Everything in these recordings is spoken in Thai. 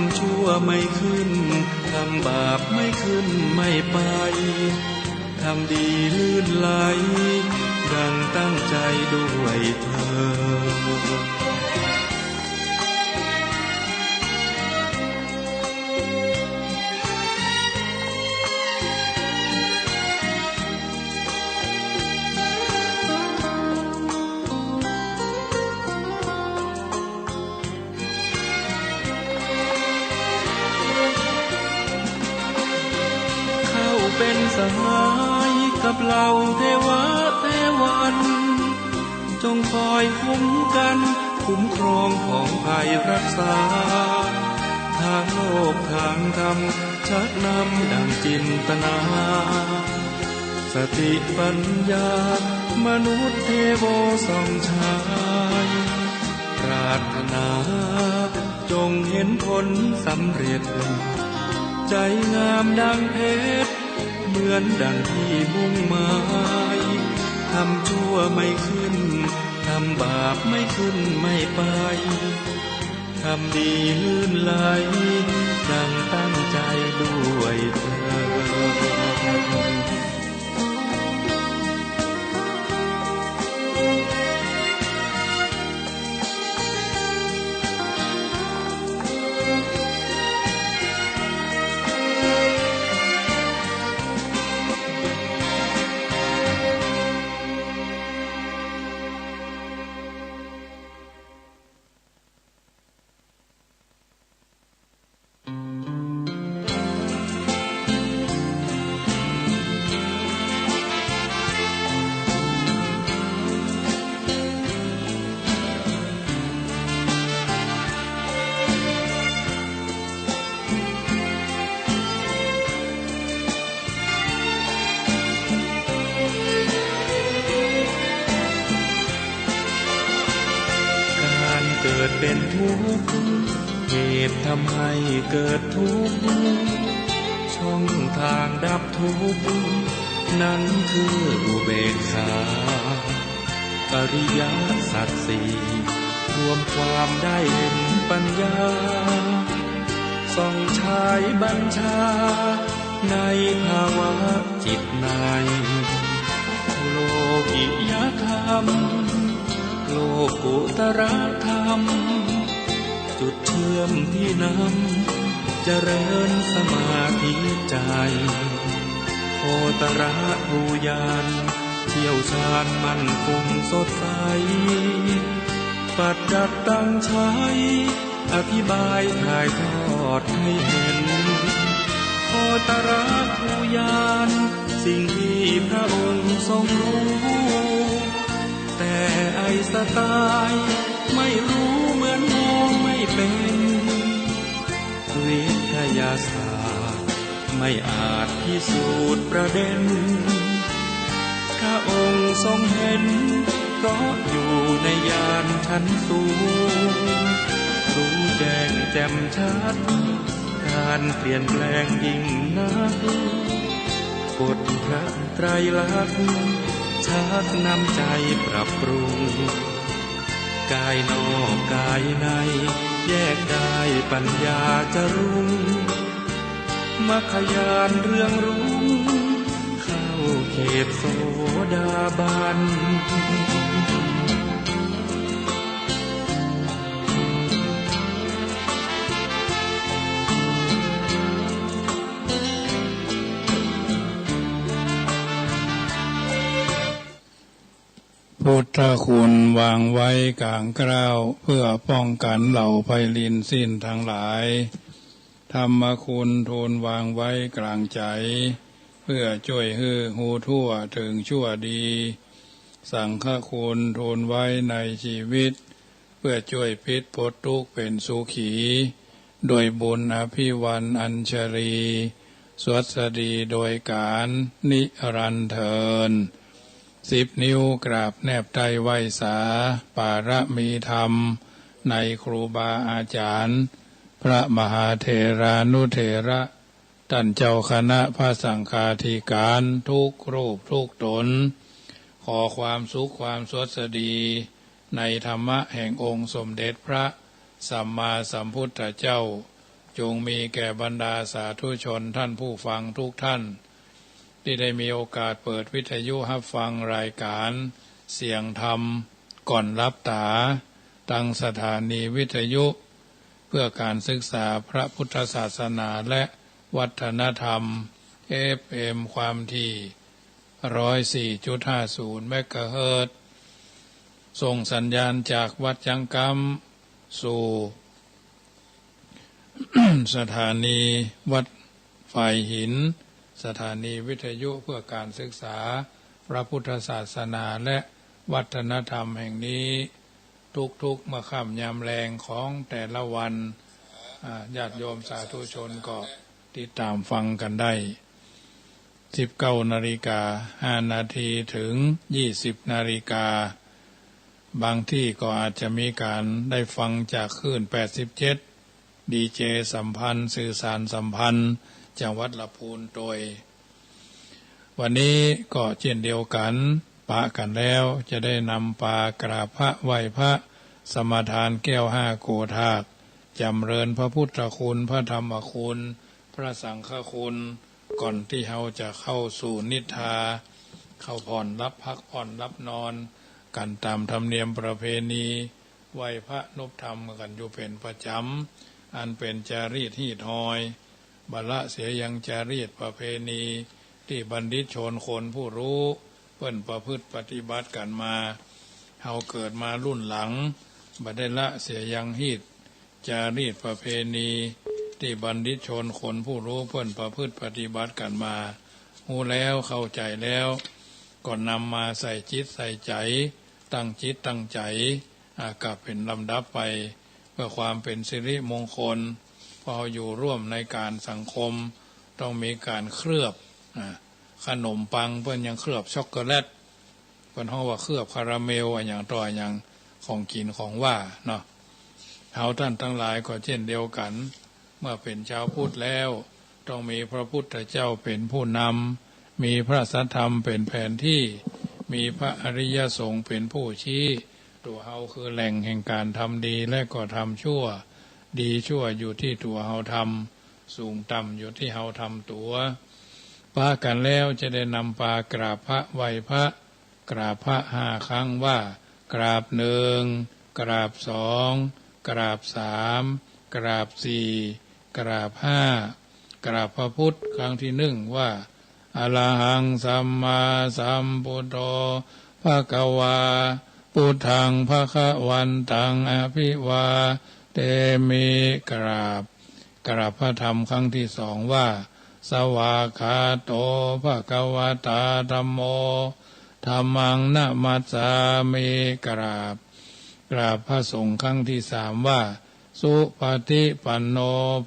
ำชั่วไม่ขึ้นทำบาปไม่ขึ้นไม่ไปทำดีลื่นไหลดังตั้งใจด้วยเธอเป็นสหายกับเหล่าเทวะเทวันจงคอยคุ้มกันคุ้มครองของภัยรักษาทางโลกทางธรรมชักนำดังจินตนาสติปัญญามนุษย์เทโวส่องชายปรารถนาจงเห็นผลสำเร็จใจงามดังเพชรเหมือนดังที่มุ่งหมายทำชั่วไม่ขึ้นทำบาปไม่ขึ้นไม่ไปทำดีลื่นไหลดังตั้งใจด้วยเธอเป็นทุกข์เหตุทำให้เกิดทุกข์ช่องทางดับทุกข์นั้นคืออุเบกขาอริยสัจสี่รวมความได้เห็นปัญญาส่องฉายบัญชาในภาวะจิตในโลกิยธรรมโลกุตรธรรมจุดเชื่อมที่นำเจริญสมาธิใจโคตรภูญาณเชี่ยวชาญมั่นคงสดใสปัจจัตตังใช้อธิบายถ่ายทอดให้เห็นโคตรภูญาณสิ่งที่พระองค์ทรงรู้แต่ไอ้สไตล์ไม่รู้เหมือนมองไม่เป็นวิทยาศาสตร์ไม่อาจพิสูจน์ประเด็นพระองค์ทรงเห็นเพราะอยู่ในญาณชั้นสูงรู้แจ้งแจ่มชัดการเปลี่ยนแปลงยิ่งนักกฎพระไตรลักษณ์ชักนำใจปรับปรุงกายนอกกายในแยกได้ปัญญาจะรุ่งมรรคญาณเรืองรุ่งเข้าเขตโสดาบันพุทธคุณวางไว้กลางเกล้าเพื่อป้องกันเหล่าไพลินสิ้นทั้งหลายธรรมคุณทูลวางไว้กลางใจเพื่อช่วยให้หูทั่วถึงชั่วดีสังฆคุณทูลไว้ในชีวิตเพื่อช่วยพิษพ้นทุกข์เป็นสุขีโดยบุญอภิวันอัญชลีสวัสดีโดยการนิรันดร์เทิน10 นิ้วกราบแนบไตรไหว้สาปารมีธรรมในครูบาอาจารย์พระมหาเถรานุเถระท่านเจ้าคณะพระสังฆาธิการทุกรูปทุกตนขอความสุขความสวัสดีในธรรมะแห่งองค์สมเด็จพระสัมมาสัมพุทธเจ้า จงมีแก่บรรดาสาธุชนท่านผู้ฟังทุกท่านที่ได้มีโอกาสเปิดวิทยุรับฟังรายการเสียงธรรมก่อนรับตาตั้งสถานีวิทยุเพื่อการศึกษาพระพุทธศาสนาและวัฒนธรรม FM ความถี่ 104.50 เมกะเฮิรตซ์ส่งสัญญาณจากวัดยังกำสู่ สถานีวัดฝ่ายหินสถานีวิทยุเพื่อการศึกษาพระพุทธศาสนาและวัฒนธรรมแห่งนี้ทุกๆเมื่อค่ำยามแรงของแต่ละวันญาติโยมสาธุชนก็ติดตามฟังกันได้ 19 นาฬิกา 5 นาทีถึง 20 นาฬิกาบางที่ก็อาจจะมีการได้ฟังจากคลื่น 87 ดีเจสัมพันธ์สื่อสารสัมพันธ์จังหวัดลำพูนโดยวันนี้ก็เช่นเดียวกันปะกันแล้วจะได้นำปากราบพระไหว้พระสมทานแก้ว5 โกฏากจำเริญพระพุทธคุณพระธรรมคุณพระสังฆคุณก่อนที่เราจะเข้าสู่นิทราเข้าผ่อนรับพักผ่อนรับนอนกันตามธรรมเนียมประเพณีไหว้พระนบธรรมกันอยู่เป็นประจำอันเป็นจารีตฮีทอยบละเสียยังจารีตประเพณีที่บัณฑิตชนคนผู้รู้เพิ่นประพฤติปฏิบัติกันมาเฮาเกิดมารุ่นหลังบัดได้ละเสียยังฮีตจารีตประเพณีที่บัณฑิตชนคนผู้รู้เพิ่นประพฤติปฏิบัติกันมารู้แล้วเข้าใจแล้วก็นำมาใส่จิตใส่ใจตั้งจิตตั้งใจกับเป็นลำดับไปเพื่อความเป็นสิริมงคลพออยู่ร่วมในการสังคมต้องมีการเคลือบขนมปังเพิ่นยังเคลือบช็อกโกแลตเพิ่นเฮาว่าเคลือบคาราเมลอย่างต่ออย่างของกินของว่าเนาะเฮาท่านทั้งหลายก็เช่นเดียวกันเมื่อเป็นชาวพุทธแล้วต้องมีพระพุทธเจ้าเป็นผู้นำมีพระสัทธรรมเป็นแผนที่มีพระอริยสงฆ์เป็นผู้ชี้ตัวเฮาคือแหล่งแห่งการทำดีและก็ทำชั่วดีชั่วอยู่ที่ตัวเฮาทำสูงต่ำอยู่ที่เฮาทำตัวปากันแล้วจะได้นำปากราบพระไหว้พระกราบพระ5 ครั้งว่ากราบ1กราบ2กราบ3กราบ4กราบ5กราบพระพุทธครั้งที่1ว่าอะระหังสัมมาสัมพุทโธภะคะวาพุทธังภคะวันตังอภิวาเตมิกราบพระธรรมครั้งที่2ว่าสวากขาโตภะคะวตาธัมโมธัมมังนะมัสสามิกราบพระสงฆ์ครั้งที่3ว่าสุปฏิปันโน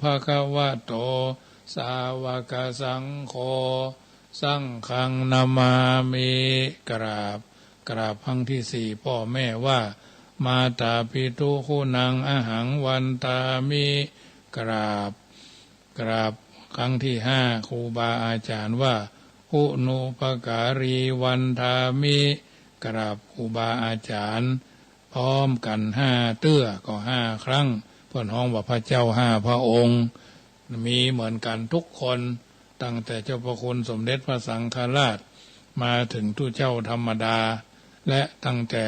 ภะคะวะโตสาวกสังโฆสังฆังนามามิกราบครั้งที่4พ่อแม่ว่ามาตาปิตุคุณังอหังวันตามิกราบครั้งที่5ครูบาอาจารย์ว่าหุนุปการีวันทามิกราบครูบาอาจารย์พร้อมกัน5เตื้อก็5ครั้งเพิ่นฮ้องว่าพระเจ้า5พระองค์มีเหมือนกันทุกคนตั้งแต่เจ้าพระคุณสมเด็จพระสังฆราชมาถึงทุเจ้าธรรมดาและตั้งแต่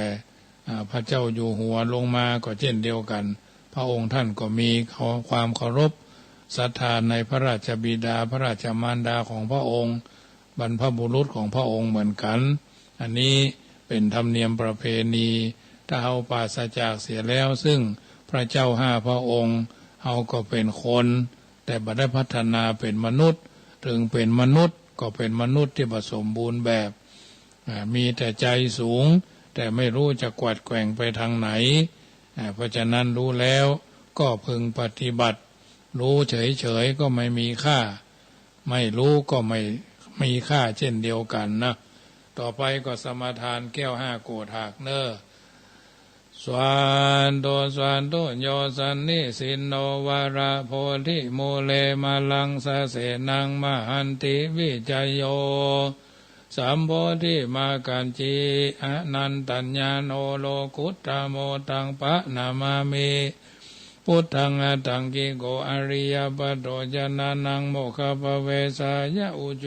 พระเจ้าอยู่หัวลงมาก็เช่นเดียวกันพระองค์ท่านก็มีความเคารพศรัทธาในพระราชบิดาพระราชมารดาของพระองค์บรรพบุรุษของพระองค์เหมือนกันอันนี้เป็นธรรมเนียมประเพณีถ้าเฮาปราศจากเสียแล้วซึ่งพระเจ้า5พระองค์เฮาก็เป็นคนแต่บ่ได้พัฒนาเป็นมนุษย์ถึงเป็นมนุษย์ก็เป็นมนุษย์ที่สมบูรณ์แบบมีแต่ใจสูงแต่ไม่รู้จะกวัดแกว่งไปทางไหนเพราะฉะนั้นรู้แล้วก็พึงปฏิบัติรู้เฉยๆก็ไม่มีค่าไม่รู้ก็ไม่มีค่าเช่นเดียวกันนะต่อไปก็สมาทานแก้ว5 โกฏากเนอสวันโตโยสันนิสินโนวาระโพธิโมเลมาลังสะเสนังมหันติวิจโยสัมโพธิมากันจีอนันตัญญาโนโลกุตตโมตังปะนามามิ พุทธังอัตถังกิโกอริยปัตโตจนานังโมคขปเวสายะอุโจ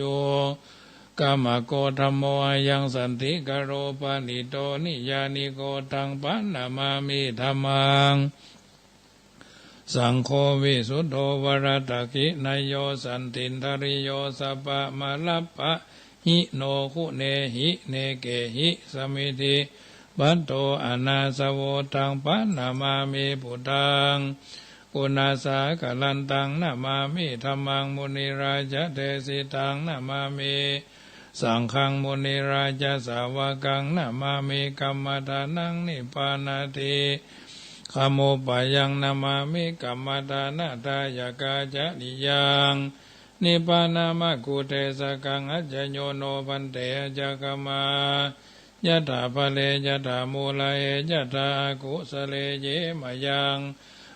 กามโกธัมโมยังสันติกโรปานิโตนิยานิโกตังปันนามามิธัมมังสังโฆวิสุทโธวรตกินายโยสันตินทริโยสัพพะมะลัปปะหิโนคุเนหิเนเกหิสมิธิบัตโตอนาสโวตังปันนามามิพุทธังกุณาสากลันตังนามามิธัมมังมุนิราชเทสิตังนามามิสังฆังมุนิราชสาวกังนามามิกัมมทานังนิพพานาติขโมปะยังนามามิกัมมทานาตายกาจะนิยังนิพพานามะกุเทสกังอัจจโยโนพันเตจักมายะถาภะเลยะถามูลเอยะถากุสเลเยมยัง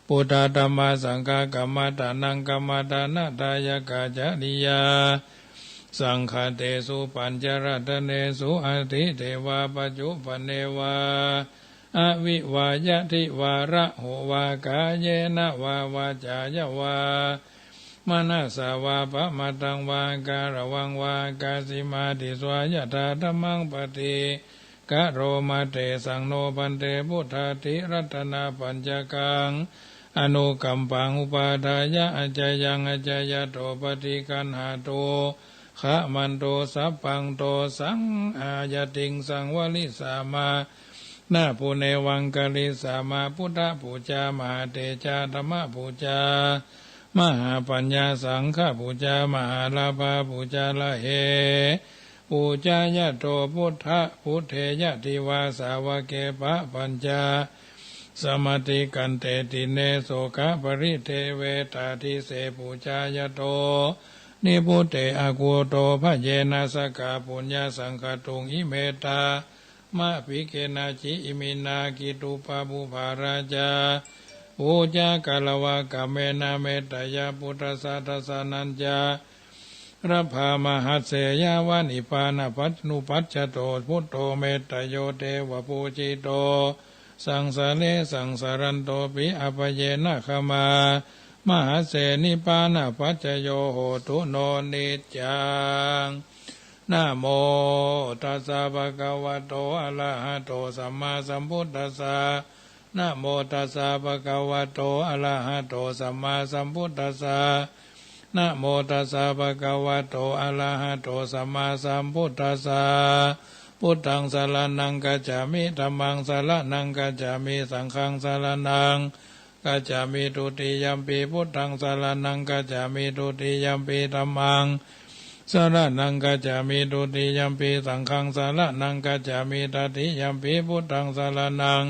พุทธธัมมาสังฆกัมมทานังกัมมทานาตายกาจะนิยาสังฆเตสุปัญจรัตเนสุอธิเทวาปัจจุปันเนวาอวิวายะทิวาระโหวากาเยนะวาวาจายะวามนัสสาวาปะมะตังวาการะวังวากาสิมาติสวายะธาธัมมังปฏิกะโรมาเตสังโนปันเตพุทธาติรัตนาปัญจกังอนุกัมปังอุปาทายะอัจจยังอัจจยโตปฏิกันหาโตขะมันโตสัพพังโตสังอายติงสังวลิสามานาภูเนวังกะลิสามาพุทธปูจามหาเตจาธรรมปูจามหาปัญญาสังฆปูจามหาลาภาปูจาละเหปูจายะโตพุทธพุทเทยะทิวาสาวเกปะปัญจาสมติกันเตติเนโสกะปริเทเวตาทิเสปูจายะโตนิพุเตอากูโตภะเยนะสกาปุญญาสังฆตุงอิเมตามะภิเกนะจิอิมินากิตุปะบุภาราจาปูจากาลวะกะเมนะเมตยาพุทธสัตสานัญจาระภามหัสเสยาวานิปานะปัจนุปัจจโตพุทโธเมตโยเทวะปูจิโตสังสะเลสังสารันโตปิอภเยนะขมามหัสเสนิปานะปัจจโยโหตุโนนิจจังนะโมตัสสะภะคะวะโตอะระหะโตสัมมาสัมพุทธัสสะนะโมตัสสะภะคะวะโตอะระหะโตสัมมาสัมพุทธัสสะนะโมตัสสะภะคะวะโตอะระหะโตสัมมาสัมพุทธัสสะพุทธังสรณังกัจฉามิธัมมังสรณังกัจฉามิสังฆังสรณังกัจฉามิทุติยัมปิพุทธังสรณังกัจฉามิทุติยัมปิธัมมังสรณังกัจฉามิทุติยัมปิสังฆังสรณังกัจฉามิตติยัมปิพุทธังสรณัง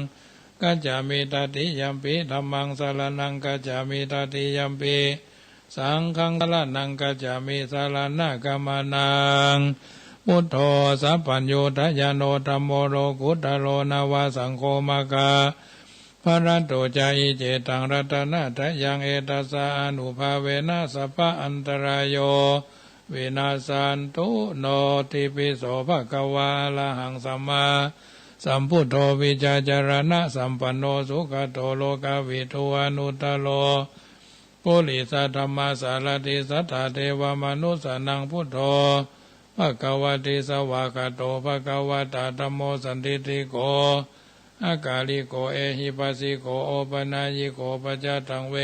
กัจจามิตติยัมปิธัมมังสรณังกัจจามิตติยัมปิสังฆังสรณังกัจจามิสรณะกัมมนังพุทโธสัพพัญโยทะยานโนธัมโมโรกุตตโรนาวาสังโฆมกาภรัตโตจายิเจตังรัตนะทะยังเอตัสสะอนุภาเวนะสัพพะอันตรายโยวินาสันตุโนติปิโสภะคะวะอะระหังสัมมาสัมพุทโธวิจาจารณะสัมปันโนสุขโตโลกวิทูอนุตตโลปุริสัทธรรมสารติสัทธาเทวมนุสสนังพุทโธภะคะวะติสวากาโตภะคะวะตาธัมโมสันติติโกอากาลิโกเอหิปัสสิโกโอปนายิโกปัจจตังเว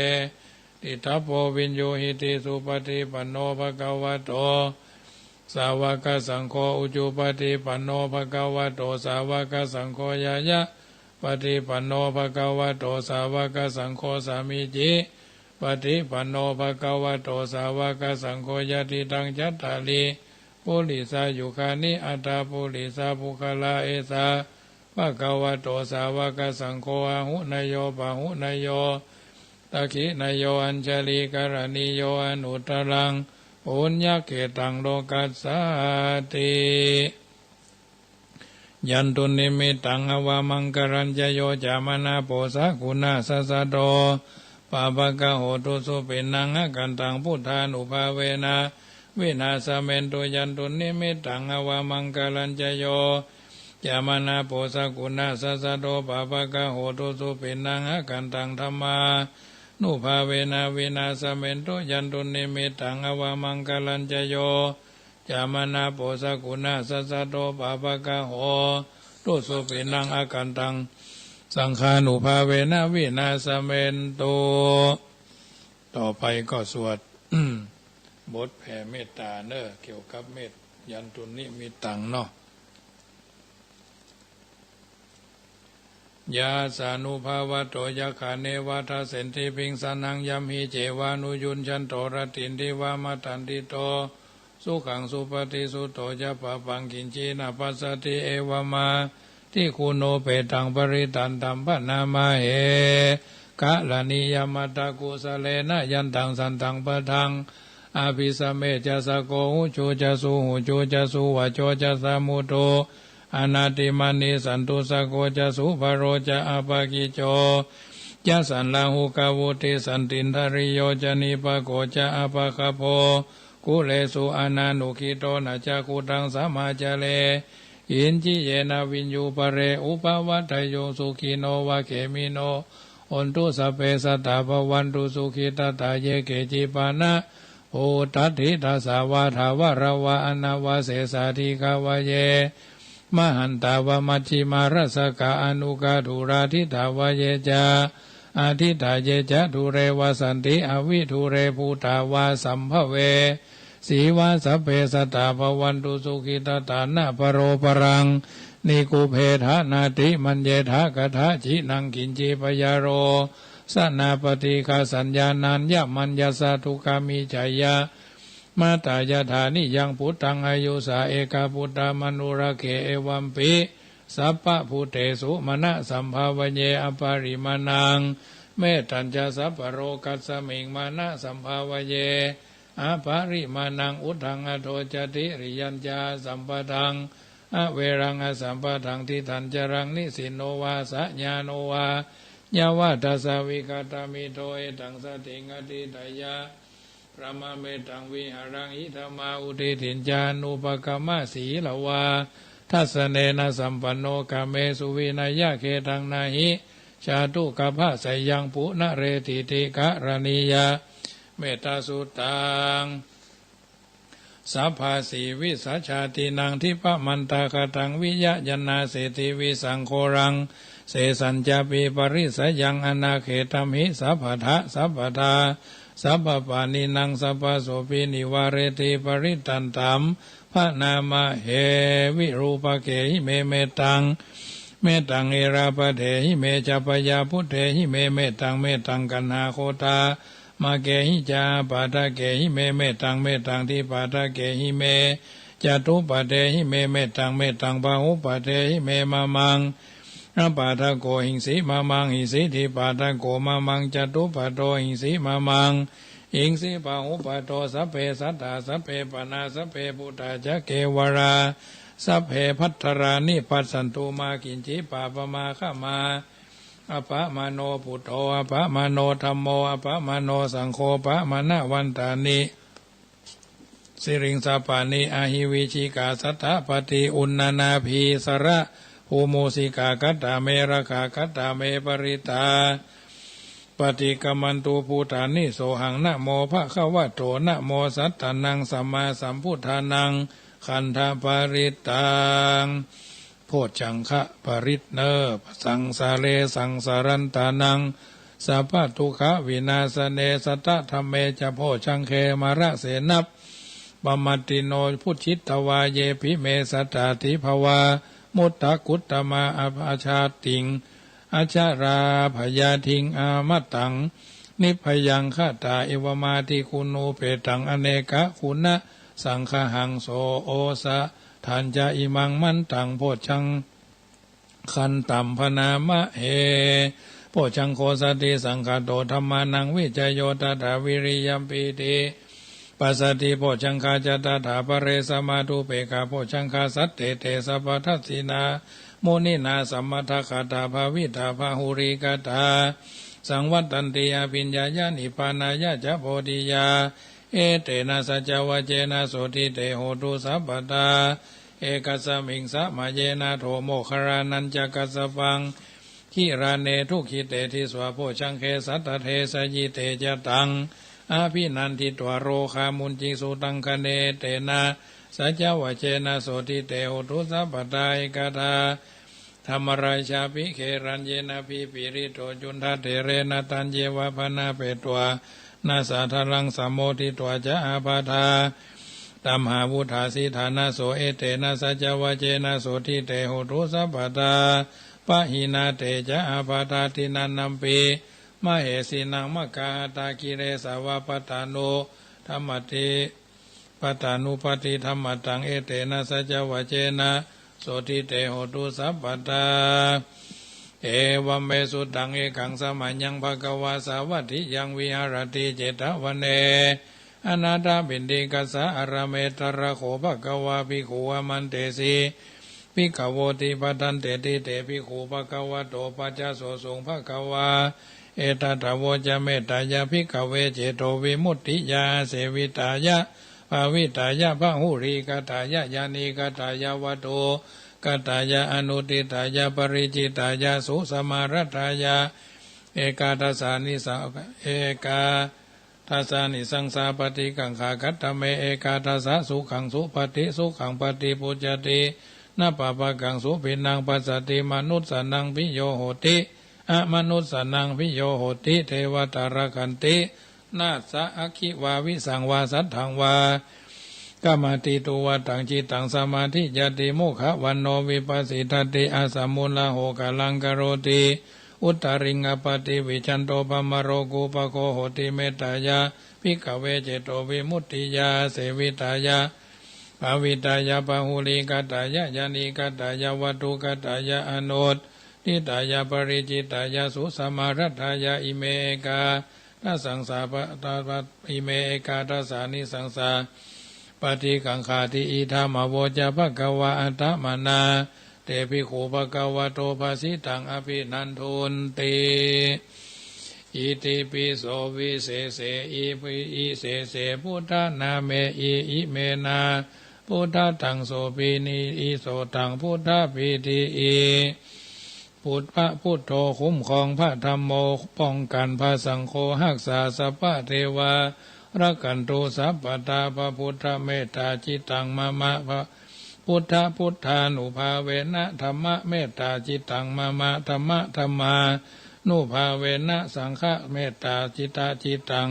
ติทัพโพวินโยหิติสุปฏิปันโนภะคะวะโตสาวกสังโฆอุจุปฏิปันโนภะคะวะโตสาวกสังโฆยายะปฏิปันโนภะคะวะโตสาวกสังโฆสามิจิปฏิปันโนภะคะวะโตสาวกสังโฆยติตังจัตตาลีปุริสายุคานิอัตตาปุริสาภุคลาเอสาภะคะวะโตสาวกสังโฆอาหุนายโยปะหุนายโยตะขินายโยอัญชลีกรณีโยอนุตตรังปุญญเกตังโลกัสสาติยันตุนิมิตังอวามังกรัญจโยจามนาโปสะกุณาสัสสะโตปาปะกะโหตุสุปินังอกันตังพุทธานุภาเวนะวินาสเมนตุยันตุนิมิตังอวามังกรัญจโยจามนาโปสะกุณาสัสสะโตปาปะกะโหตุสุปินังอกันตังธัมมา นุภาเวนะวินาสเมนโตยันตุนิมิตังอวามังกลัญจโยจามนาโปสกุณาสัสสะโตปาปะกะโหตุสุปินังอากันตังสังฆานุภาเวนะวินาสเมนโตต่อไปก็สวด บทแผ่เมตตาเนอะเกี่ยวกับเมตยันตุนิมิตังเนาะยาสานุภาวะโตยะขาเนวะทาเสนติปิงสานังยัมหิเจวานุยุนชันโตรตินทิวามาตันติโตสุขังสุปฏิสุโตจะปะปังกินจีนาปัสสติเอวมาที่คูโนเปตังปริตันตัมปนามาเหกะลานิยมัตตะกุสเลนะยันตังสันตังปะทังอาภิสเมจะสะโกหุจูจะสุหุจูจะสุวะโจจะสามุโตอนาติมานิสันตุสโกจะสุภโรจะอาปากิโจจะสันลาหุกาวุติสันตินทริโยจะนิปโกจะอาปาคโพกุเลสุอนานุขิโตนะจะกุตังสัมมาจเลอินจิเยนะวิญญูปะเรอุปวัตโยสุขิโนวะเขมิโนอนตุสเปสัตตาภวันตุสุขิตตาเยเกจิปานะโอตัตถิทัสสาวาทาวราวะอนาวาเสสาธิกาวเยมหันตาวมัชฌิมารสกาอนุกาธุราธิตาวเยจาอาทิตาเยจะธุเรวสันติอวิธุเรภูตาวาสัมภเวสีวาสเปสตาภวันตุสุขิตตานะปโรปรังนิกุเพทานาติมัญเยทากถาจินังกินจีปยาโรสนาปฏิคาสัญญานันยมัญญาสาทุกามิจายามาตายาธานิยังพุทธังอายุสาเอกาพุทธามนุระเกเอวัมปิสัพพะพุเตสุมณะสัมภาวเยอปาริมานังเมตัญจะสัพพโรกัสสมิงมานะสัมภาวเยอปาริมานังอุทังอโทจติริยัญจาสัมปทังอเวรังอสัมปทังทิทันจรังนิสินโนวาสัญญาโนวายาวาทัสสวิกตามิโตเอตังสติงอติตายาพระมเมตังวิหารังอิธรรมาอุทิถินจานุปกรรมสีลวาทัสเนนะสัมปันโนกาเมสุวินัยเคตังนาหิชาตุกภะสยังปุณเรติติกะรณียาเมตตาสุตังสัพพาสีวิสัชชาตินังทิปมันตาคตังวิยะยนาเสติวิสังโฆรังเสสัญจาปิปริสยังอนาเขตัมหิสัพพทะสัพพทาสัพพปานินังสัพพโสปินิวาเรติปริตันตัมพระนามเหวิรูปเกหิเมเมตังเมตังเอราปเทหิเมจัปยาพุทเทหิเมเมตังเมตังกันหาโคตามาเกหิจาปาทะเกหิเมเมตังเมตังที่ปาทะเกหิเมจตุปเทหิเมเมตังเมตังบาหุปเทหิเมมามังอปาทะโกหิงสีมามังหิสีทิปาทะโกมามังจตุปโตหิงสีมามังหิงสีปาหุปโตสัพเพสัตตาสัพเพปนาสัพเพพุทธาจะเกวราสัพเพพัทธรานิปัสสันตุมากินจิปาปมาขมาอปะมโนพุทโธอปะมโนธัมโมอปะมโนสังโฆปะมณวันตานิสิริงสาปานิอาหิวิชิกาสัทธปฏิอุณนาภีสระภูโมสิกาคัตตาเมระคาคัตตาเมปริตาปฏิกรรมันตุภูฐานิโสหังนะโมภะคะวะโตนะโมสัตตานังสัมมาสัมพุทธานังขันธปริตังโพชังคะปริตเนสังสาเลสังสารันตานังสัพพทุกขวินาสเนสัตตธรรมเมจะโพชังเคมาระเสนับปมัตติโนพุทธิตวาเยภิเมสัตตติภวามุตตะกุตตมาอภาชาติงอาชาราพยาทิงอามัตตังนิพยังฆาตาเอวมาติคุณูเปตังอเนกะคุณะสังฆหังโสโอสะทันจะอิมังมันตังโพชังคันตัมพนามะเฮโพชังโคสติสังฆโตธรรมานังวิจโยตถาวิริยัมปีติปัสสติโพชังคาจตถาปเรสมาตุเปกาโพชังคาสัตเตเตสัพพทัสสินาโมนินาสัมมัทคาตาภาวิตาภาหุริกตาสังวัตตันติยาปิญญาญาณิปานายาจะโพธิยาเอเตนะสัจวะเจนะโสติเตโหตุสัพพตาเอกัสสมิงสะมาเยนะโทโมครานันจะกัสสปัง ขิราเนทุกขิเตทิสวะโพชังเคสัตตเทสยิเตจตังอาภินันทิตวโรคามุนจิสุตังคเนเตนะสัจจวเจนะโสติเตโหตุสัพพทายกตาธรรมราชาภิเครัญเยนะภิปิริโตจุนทเถเรนะตัญเยวะพนาเปตวานาสาทลังสัมโมทิตวะจะอาปาทาตัมหาวุธาสิธานาโสเอเตนะสัจจวเจนะโสติเตโหตุสัพพทาปะหินาเตจะอาปาทาตินันนัมปีมเหสีนังมะกาตากิเรสาวะปตานุธรรมติปตานุปฏิธรรมตังเอเตนะสัจจวเจนะโสติเตโหตุสัพพทาเอวัมเมสุตังเอกังสมัญญังภะคะวาสาวัตถิยังวิหารติเจตวันเนอนาถาบินดิกัสสะอระเมตระโขภะคะวาภิกขุวมันเตสีภิกขโวติปทันเตติเตภิกขุภะคะวะโตปัจจโสสุงภะคะวาเอตตะโวจะเมตตายาภิกขเวเจโตวิมุตติยาเสวิตายะภาวิตายะพหุริกตายะยานิกตายะวัตโตกตายะอนุติตายะปริจิตายะสุสมารัตายะเอกาทัสสานิสังเอกาทัสสานิสังสาปฏิกังขาคัตตเมเอกาทัสสะสุขังสุปฏิสุขังปฏิปุจจตินาปะปะกังสุปินังปัสสติมนุสสนังพิโยโหติอมนุสสนังพิโยโหติเทวตารคันตินาสะอคิวาวิสังวาสัทธังวากามติตุวตังจิตังสมาธิยติโมขวันโนวิปัสสิทติอาสัมมุลโหกาลังกโรติอุตตริงอปติวิจันโตปมโรกุปโคโหติเมตตายะภิกขเวเจโตวิมุตติยาเสวิตายะภาวิตายะปะหุลิกตายะยานิกตายะวัตถุกตายะอนุตติตายะปริจิตายะสุสมารัตายะอิเมกาทัสสังสาปตาอิเมกาทัสสานิสังสาปฏิกังขาติอิธามโวจะภะคะวะอัตตมนาเตภิกขุภะคะวะโตภาสิตังอภินันทุนติอิติปิโสวิเศษเสอิปิอิเสเสพุทธนาเมอิเมนาพุทธตังโสปินิอิโสตังพุทธปิติอิพุทธะพุทโธคุ้มครองพระธรรมโมป้องกันพระสังโฆรักษาสัพพะเทวารักขันตุสัพพตาพระพุทธเมตตาจิตังมะมะพระพุทธพุทธานุภาเวนะธรรมะเมตตาจิตังมะมะธรรมะธรรมานุภาเวนะสังฆะเมตตาจิตาจิตัง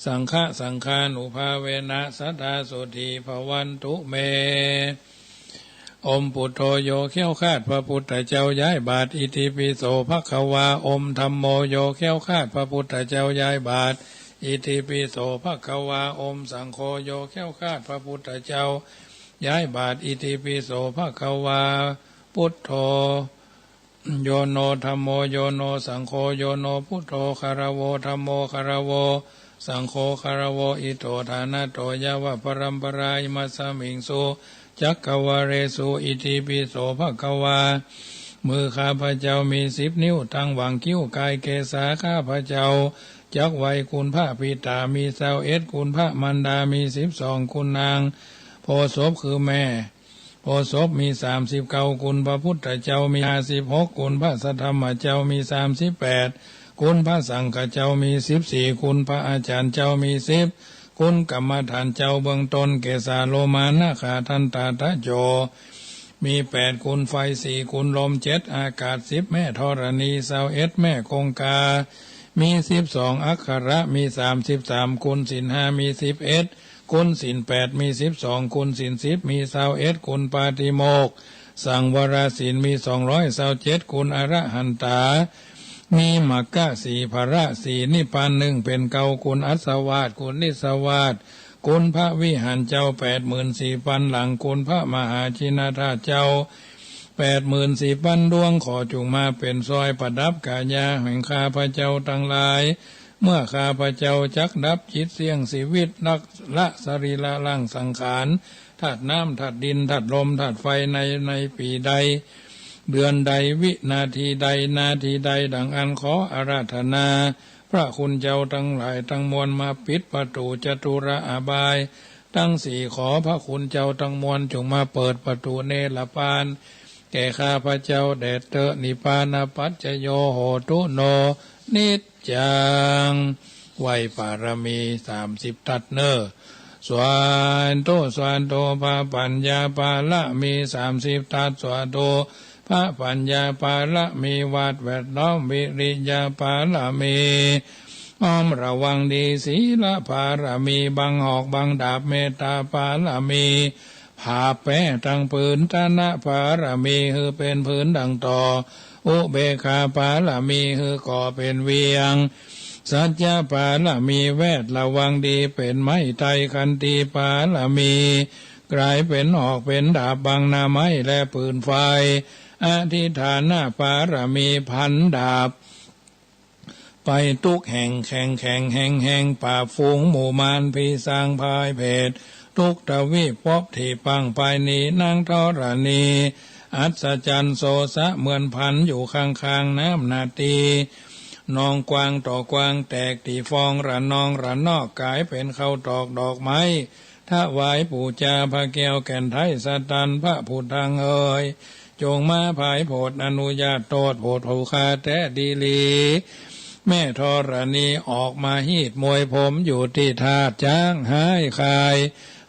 สังฆะสังฆานุภาเวนะสัทธาสุธีภวันตุเมอมปุถโธโยเขี้ยวคาดพระพุทธเจ้าย้ายบาทอิติปิโสภควาอมธัมโมโยเขี้ยวคาดพระพุทธเจ้าย้ายบาทอิติปิโสภควาอมสังโฆโยเขี้ยวคาดพระพุทธเจ้าย้ายบาทอิติปิโสภควาพุทโธโยโนธัมโมโยโนสังโฆโยโนพุทโธคารโวธัมโมคารโวสังโฆคารโวอิโตฐานะโตยวะปรัมปรายมัสสมิงสุจักขวาเรสุอิติปิโสภความือข้าพเจ้ามี10 นิ้วทั้งหว่างคิ้วกายเกศาข้าพเจ้าจักไว้คุณพระปิตามี21คุณพระมันดามี12คุณนางโพศพคือแม่โพศพมี39คุณพระพุทธเจ้ามี56คุณพระสัทธรรมเจ้ามี38คุณพระสังฆเจ้ามี14คุณพระอาจารย์เจ้ามี10คุณกรรมฐานเจ้าเบื้องต้นเกศาโลมานะขาทันตาทะโจมี8คุณไฟ4คุณลม7อากาศ10แม่ธรณี21แม่คงคามี12อักขระมี33คุณศีล5มี11คุณศีล8มี12คุณศีล10มี21คุณปาติโมกข์สังวรศีลมี227คุณอรหันตามีมรรค4ภระ4นิพพาน1เป็นเก้าคุณอัสวาสคุณนิสวาสคุณพระวิหารเจ้า84,000หลังคุณพระมหาชินราชเจ้า84,000ดวงขอจงมาเป็นซอยประดับกายาแห่งข้าพระเจ้าทั้งหลายเมื่อข้าพระเจ้าจักดับจิตเสี่ยงชีวิตนักละสรีระร่างสังขารธาตุน้ำธาตุดินธาตุลมธาตุไฟในปีใดเดือนใดวินาทีใดนาทีใดดังอันขออาราธนาพระคุณเจ้าทั้งหลายทั้งมวลมาปิดประตูจตุรอบายทั้ง4ขอพระคุณเจ้าทั้งมวลจงมาเปิดประตูเนรปาน แก่ข้าพระเจ้าแด่เตอนิพพานปัจจโยโหตุโนนิจจังไหวปารมี30ทัดเนอสวนโตพระปัญญาปาละมี30ทัดสวโตพระปัญญาปาละมีวัดแวดล้อมวิริยาปาละมีอ้อมระวังดีศีลปารมีบังหอกบังดาบเมตตาปาละมีผ่าแป้ตั้งผืนตนะปารมีคือเป็นผืนดังต่ออุเบกขาปาละมีคือก่อเป็นเวียงสัจจะปาละมีแวดระวังดีเป็นไม้ไตคันตีปาละมีกลายเป็นหอกเป็นดาบบังหน้าไม้และปืนไฟอธิฐานะปารมีพันดาบไปทุกแห่งแห่งป่าฝูงหมู่มารพิสร้างพายเพศทุกทวีปพบที่ปังไปนี้นางธรณีอัศจรรย์โสสะเหมือนพันอยู่ข้างน้ำนาตีนองกวางต่อกวางแตกตีฟองระนองระนอกกายเป็นเข้าตอกดอกไม้ถวายปู่จาพระแก้วแก่นไทยสตันพระพุทธังเอ่ยจงมาภายโพดอนุญาตโตดโพดผูคาแต่ดีลีแม่ธรณีออกมาฮีดมวยผมอยู่ที่ธาตุจ้างหายคาย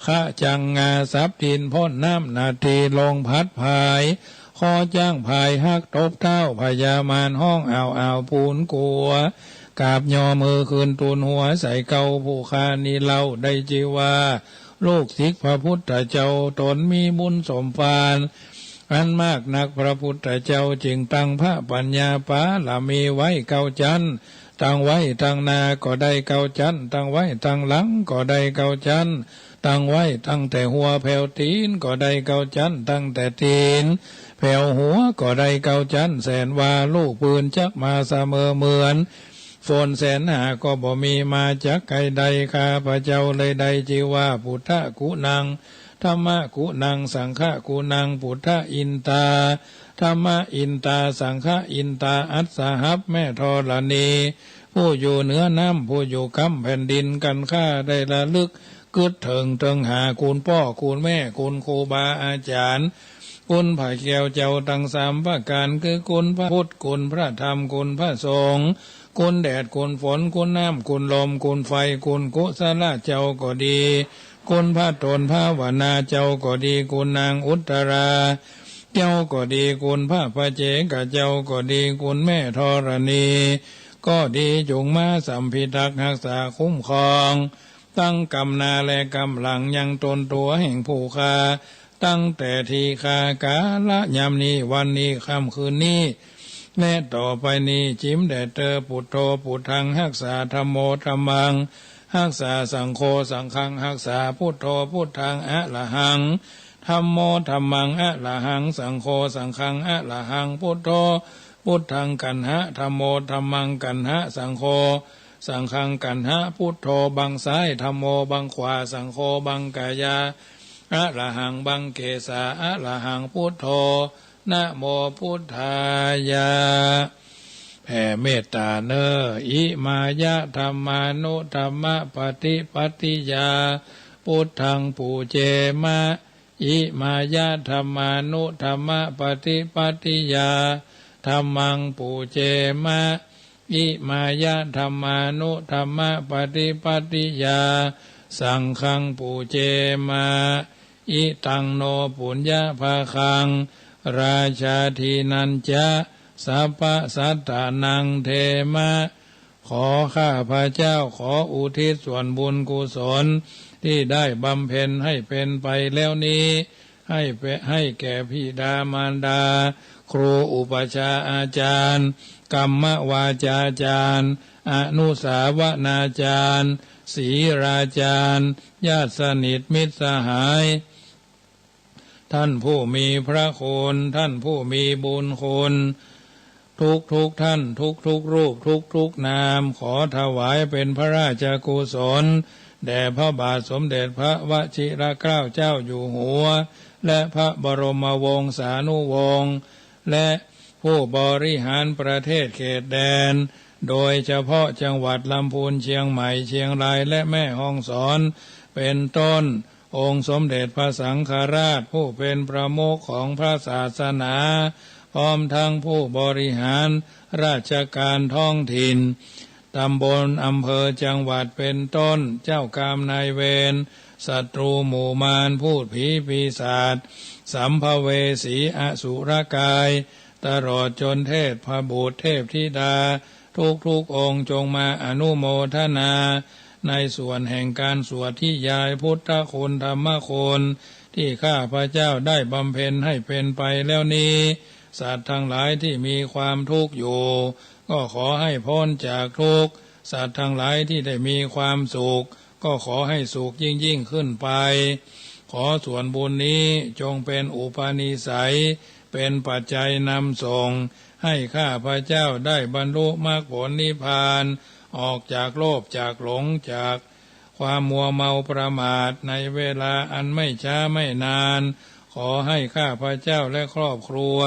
ข้าจังงาซับดินพ้นน้ำนาทีลงพัดพายคอจ้างพายหักตบเท้าพญามารห้องอ่าวปูนกลัวกาบยอมือคืนตูนหัวใส่เกาผู้คานีเล่าได้จีว่าลูกศิษย์พระพุทธเจ้าตนมีบุญสมภารอันมากนักพระพุทธเจ้าจึงตั้งพระปัญญาปาละมีไว้เก้าจันตั้งไว้ตั้งนาก็ได้เก้าจันตั้งไว้ตั้งหลังก็ได้เก้าจันตั้งไว้ตั้งแต่หัวแผ่วตีนก็ได้เก้าจันตั้งแต่ตีนแผ่วหัวก็ได้เก้าจันแสนว่าลูกปืนจักมาเสมอเหมือนฝนแสนหาก็บ่มีมาจากใครใดข้าพระเจ้าเลยได้จีว่าพุทธกุนังธรรมะกุนังสังฆะกุนังพุทธอินตาธรรมะอินตาสังฆะอินตาอัสสหับแม่ธรณีผู้อยู่เหนือน้ำผู้อยู่คำแผ่นดินกันข้าได้ระลึกกึดเถิงหาคุณพ่อคุณแม่คุณครูบาอาจารย์คุณพระแก้วเจ้าตั้ง3ประการคือคุณพระพุทธคุณพระธรรมคุณพระสงฆ์คุณแดดคุณฝนคุณน้ำคุณลมคุณไฟคุณกุศลเจ้าก็ดีคุณพระตนพระวนาเจ้าก็ดีคุณนางอุตตราเจ้าก็ดีคุณพระพเจกเจ้าก็ดีคุณแม่ธรณีก็ดีจงมาสัมพิทักษ์รักษาคุ้มครองตั้งกำนาและกำลังยังตนตัวแห่งผู้คาตั้งแต่ทีคากาละยามนี้วันนี้ค่ำคืนนี้แม่ต่อไปนี้จิ้มแด่เตอปุถโธปุถังรักษาธัมโมธัมมังรักษาสังโฆสังฆังรักษาพุทโธพุทธังอะระหังธัมโมธัมมังอะระหังสังโฆสังฆังอะระหังพุทโธพุทธังกันหะธัมโมธัมมังกันหะสังโฆสังฆังกันหะพุทโธบังซ้ายธัมโมบังขวาสังโฆบังกายาอะระหังบังเกสาอะระหังพุทโธนะโมพุทธายะแผ่เมตตาเนออิมายะธรรมานุธรรมปฏิปฏิยาพุทธังปูเจมะอิมายะธรรมานุธรรมปฏิปฏิยาธัมมังปูเจมะอิมายะธรรมานุธรรมปฏิปฏิยาสังฆังปูเจมะอิตังโนปุญญาภาคังราชาทีนันจะสัพพสัตตานังเทมะขอข้าพระเจ้าขออุทิศส่วนบุญกุศลที่ได้บำเพ็ญให้เป็นไปแล้วนี้ให้แก่พี่ดามารดาครูอุปชาอาจารย์กรรมวาจาจารย์อนุสาวนาจารย์ศีราจารย์ญาติสนิทมิตรสหายท่านผู้มีพระคุณท่านผู้มีบุญคุณทุกท่านทุกรูปทุกนามขอถวายเป็นพระราชกุศลแด่พระบาทสมเด็จพระวชิรเกล้าเจ้าอยู่หัวและพระบรมวงศานุวงศ์และผู้บริหารประเทศเขตแดนโดยเฉพาะจังหวัดลำพูนเชียงใหม่เชียงรายและแม่ฮ่องสอนเป็นต้น องค์สมเด็จพระสังฆราชผู้เป็นประมุขของพระศาสนาพร้อมทั้งผู้บริหารราชการท้องถิ่นตำบลอำเภอจังหวัดเป็นต้นเจ้ากรรมนายเวรศัตรูหมู่มารพูดผีปีศาจสัมภเวสีอสุรกายตลอดจนเทพบุตรเทพธิดาทุกองค์จงมาอนุโมทนาในส่วนแห่งการสวดที่ยายพุทธคุณธรรมคุณที่ข้าพระเจ้าได้บำเพ็ญให้เป็นไปแล้วนี้สัตว์ทั้งหลายที่มีความทุกข์อยู่ก็ขอให้พ้นจากทุกข์สัตว์ทั้งหลายที่ได้มีความสุขก็ขอให้สุขยิ่งขึ้นไปขอส่วนบุญนี้จงเป็นอุปนิสัยเป็นปัจจัยนำส่งให้ข้าพระเจ้าได้บรรลุมรรคผลนิพพานออกจากโลภจากหลงจากความมัวเมาประมาทในเวลาอันไม่ช้าไม่นานขอให้ข้าพระเจ้าและครอบครัว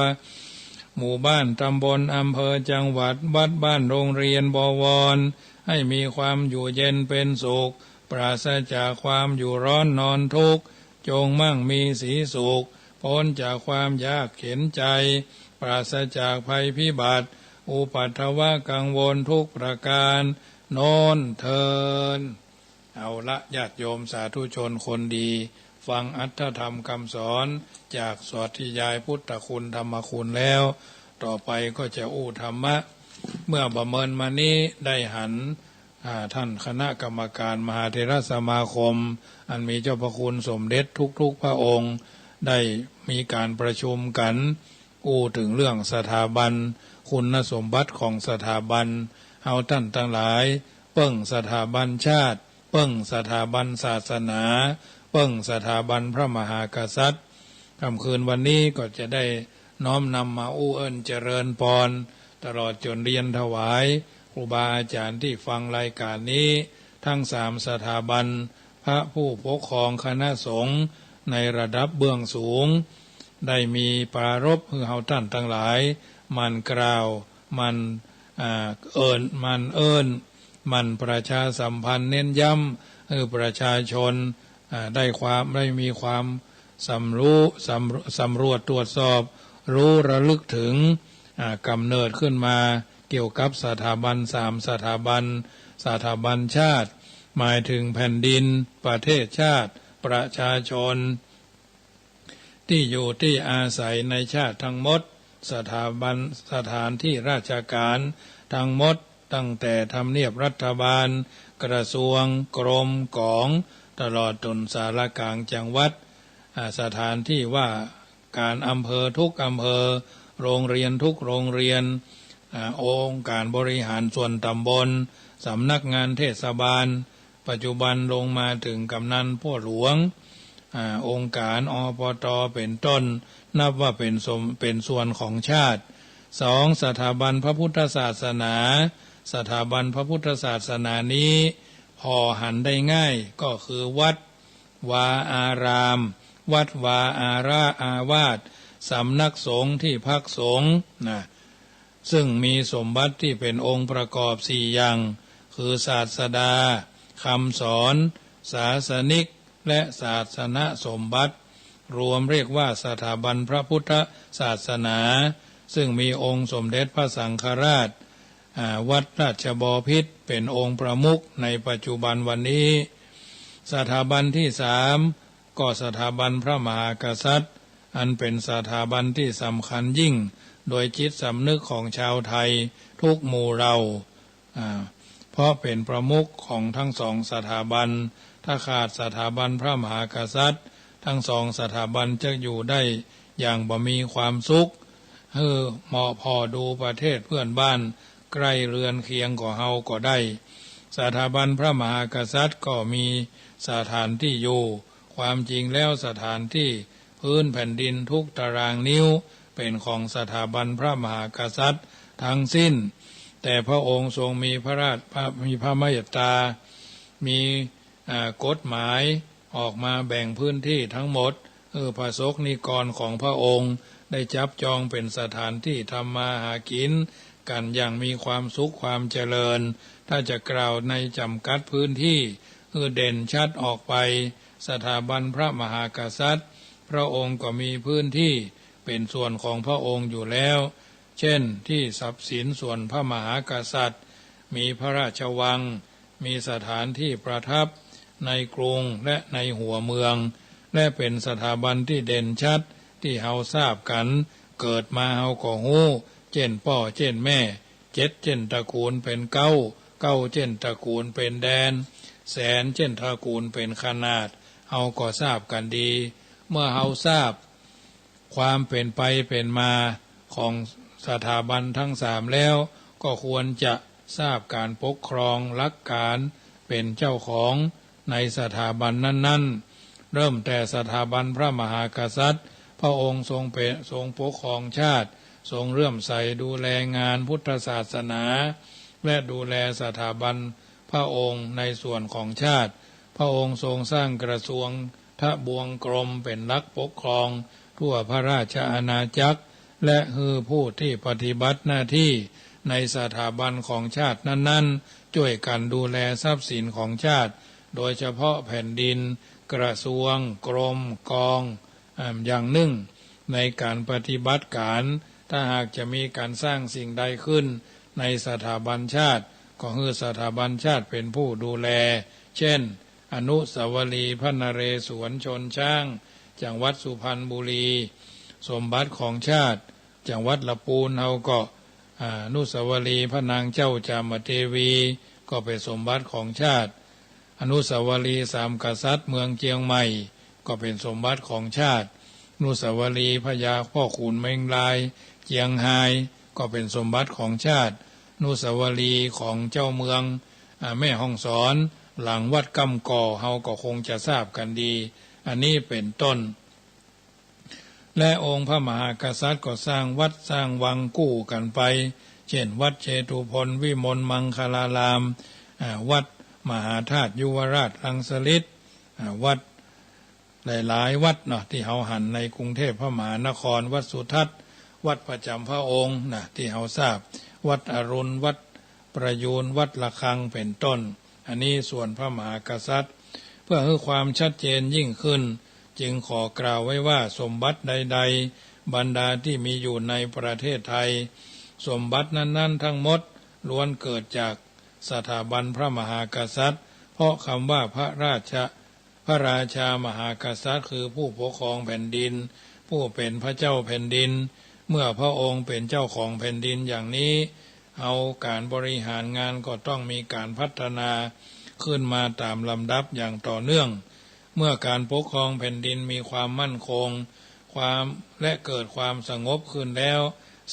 หมู่บ้านตำบลอำเภอจังหวัดวัดบ้านโรงเรียนบวรให้มีความอยู่เย็นเป็นสุขปราศจากความอยู่ร้อนนอนทุกข์จงมั่งมีสีสุขพ้นจากความยากเข็นใจปราศจากภัยพิบัติอุปัฏฐวะกังวลทุกประการโน้นเทินเอาละญาติโยมสาธุชนคนดีฟังอัตถธรรมคำสอนจากสวดที่ยายพุทธคุณธรรมคุณแล้วต่อไปก็จะอู้ธรรมะเมื่อประเมินมานี้ได้หันท่านคณะกรรมการมหาเถรสมาคมอันมีเจ้าพระคุณสมเด็จทุกพระองค์ได้มีการประชุมกันอู้ถึงเรื่องสถาบันคุณสมบัติของสถาบันเอาท่านทั้งหลายเปิ้งสถาบันชาติเปิ้งสถาบันศาสนาเปิ้งสถาบันพระมหากษัตริย์ค่ำคืนวันนี้ก็จะได้น้อมนำมาอู้เอิ้นเจริญพรตลอดจนเรียนถวายครูบาอาจารย์ที่ฟังรายการนี้ทั้ง3สถาบันพระผู้ปกครองคณะสงฆ์ในระดับเบื้องสูงได้มีปรารภให้เฮาท่านทั้งหลายมันกล่าวมันมันประชาสัมพันธ์เน้นย้ำให้ประชาชนได้มีความสำรวจตรวจสอบรู้ระลึกถึงกำเนิดขึ้นมาเกี่ยวกับสถาบัน3สถาบันชาติหมายถึงแผ่นดินประเทศชาติประชาชนที่อยู่ที่อาศัยในชาติทั้งหมดสถานที่ราชการทั้งหมดตั้งแต่ทำเนียบรัฐบาลกระทรวงกรมกองตลอดจนสารกลางจังหวัดสถานที่ว่าการอำเภอทุกอำเภอโรงเรียนทุกโรงเรียนองค์การบริหารส่วนตำบลสำนักงานเทศบาลปัจจุบันลงมาถึงกำนันผู้หลวงองค์การปต.เป็นต้นนับว่าเป็นส่วนของชาติ2สถาบันพระพุทธศาสนาสถาบันพระพุทธศาสนานี้พอหันได้ง่ายก็คือวัดวาอารามวัดวาอาวาสสำนักสงฆ์ที่พักสงฆ์นะซึ่งมีสมบัติที่เป็นองค์ประกอบ4อย่างคือศาสดาคำสอนศาสนิกและศาสนสมบัติรวมเรียกว่าสถาบันพระพุทธศาสนาซึ่งมีองค์สมเด็จพระสังฆราชวัดราชบพิตรเป็นองค์ประมุขในปัจจุบันวันนี้สถาบันที่3ก็สถาบันพระมหากษัตริย์อันเป็นสถาบันที่สำคัญยิ่งโดยจิตสำนึกของชาวไทยทุกหมู่เราเพราะเป็นประมุขของทั้ง2สถาบันถ้าขาดสถาบันพระมหากษัตริย์ทั้ง2สถาบันจะอยู่ได้อย่างบ่มีความสุขเหมาะพอดูประเทศเพื่อนบ้านใกล้เรือนเคียงของเฮาก็ได้สถาบันพระมหากษัตริย์ก็มีสถานที่อยู่ความจริงแล้วสถานที่พื้นแผ่นดินทุกตารางนิ้วเป็นของสถาบันพระมหากษัตริย์ทั้งสิ้นแต่พระองค์ทรงมีพระเมตตามีกฎหมายออกมาแบ่งพื้นที่ทั้งหมดพระสงฆ์นิกรของพระองค์ได้จับจองเป็นสถานที่ทำมาหากินกันอย่างมีความสุขความเจริญถ้าจะกล่าวในจำกัดพื้นที่เด่นชัดออกไป สถาบันพระมหากษัตริย์พระองค์ก็มีพื้นที่เป็นส่วนของพระองค์อยู่แล้วเช่นที่ทรัพย์สินส่วนพระมหากษัตริย์มีพระราชวังมีสถานที่ประทับในกรุงและในหัวเมืองและเป็นสถาบันที่เด่นชัดที่เฮาทราบกันเกิดมาเฮาก็ฮู้เช่นพ่อเช่นแม่เจ็ดเช่นตระกูลเป็นเก้าเช่นตระกูลเป็นแดนแสนเช่นตระกูลเป็นขนาดเฮาก็ทราบกันดีเมื่อเฮาทราบความเป็นไปเป็นมาของสถาบันทั้งสามแล้วก็ควรจะทราบการปกครองหลักการเป็นเจ้าของในสถาบันนั้นๆเริ่มแต่สถาบันพระมหากษัตริย์พระองค์ทรงปกครองชาติทรงเลื่อมใสดูแลงานพุทธศาสนาและดูแลสถาบันพระองค์ในส่วนของชาติพระองค์ทรงสร้างกระทรวงทบวงกรมเป็นหลักปกครองทั่วพระราชอาณาจักรและคือผู้ที่ปฏิบัติหน้าที่ในสถาบันของชาตินั้นๆช่วยกันดูแลทรัพย์สินของชาติโดยเฉพาะแผ่นดินกระทรวงกรมกองอย่างหนึ่งในการปฏิบัติการถ้าหากจะมีการสร้างสิ่งใดขึ้นในสถาบันชาติก็คือสถาบันชาติเป็นผู้ดูแลเช่นอนุสาวรีย์พระนเรศวรชนช้างจังหวัดสุพรรณบุรีสมบัติของชาติจังหวัดลำพูนเฮาก็อนุสาวรีย์พระนางเจ้าจามเทวีก็เป็นสมบัติของชาติอนุสาวรีย์สามกษัตริย์เมืองเชียงใหม่ก็เป็นสมบัติของชาติอนุสาวรีย์พญาพ่อขุนเมงลายเจียงไฮ้ก็เป็นสมบัติของชาติอนุสาวรีย์ของเจ้าเมืองแม่ฮ่องสอนหลังวัดกำก่อเฮาก็คงจะทราบกันดีอันนี้เป็นต้นและองค์พระมหากษัตริย์ก็สร้างวัดสร้างวังกู้กันไปเช่นวัดเชตุพนวิมลมังคลารามวัดมหาธาตุยุวราชรังสฤทธิ์วัดหลายๆวัดเนาะที่เฮาหันในกรุงเทพพระมหานครวัดสุทัศน์วัดประจำพระองค์นะที่เฮาทราบวัดอรุณวัดประยูนวัดระฆังเป็นต้นอันนี้ส่วนพระมหากษัตริย์เพื่อให้ความชัดเจนยิ่งขึ้นจึงขอกล่าวไว้ว่าสมบัติใดๆบรรดาที่มีอยู่ในประเทศไทยสมบัตินั้นๆทั้งหมดล้วนเกิดจากสถาบันพระมหากษัตริย์เพราะคำว่าพระราชามหากษัตริย์คือผู้ปกครองแผ่นดินผู้เป็นพระเจ้าแผ่นดินเมื่อพระองค์เป็นเจ้าของแผ่นดินอย่างนี้เอาการบริหารงานก็ต้องมีการพัฒนาขึ้นมาตามลำดับอย่างต่อเนื่องเมื่อการปกครองแผ่นดินมีความมั่นคงและเกิดความสงบขึ้นแล้ว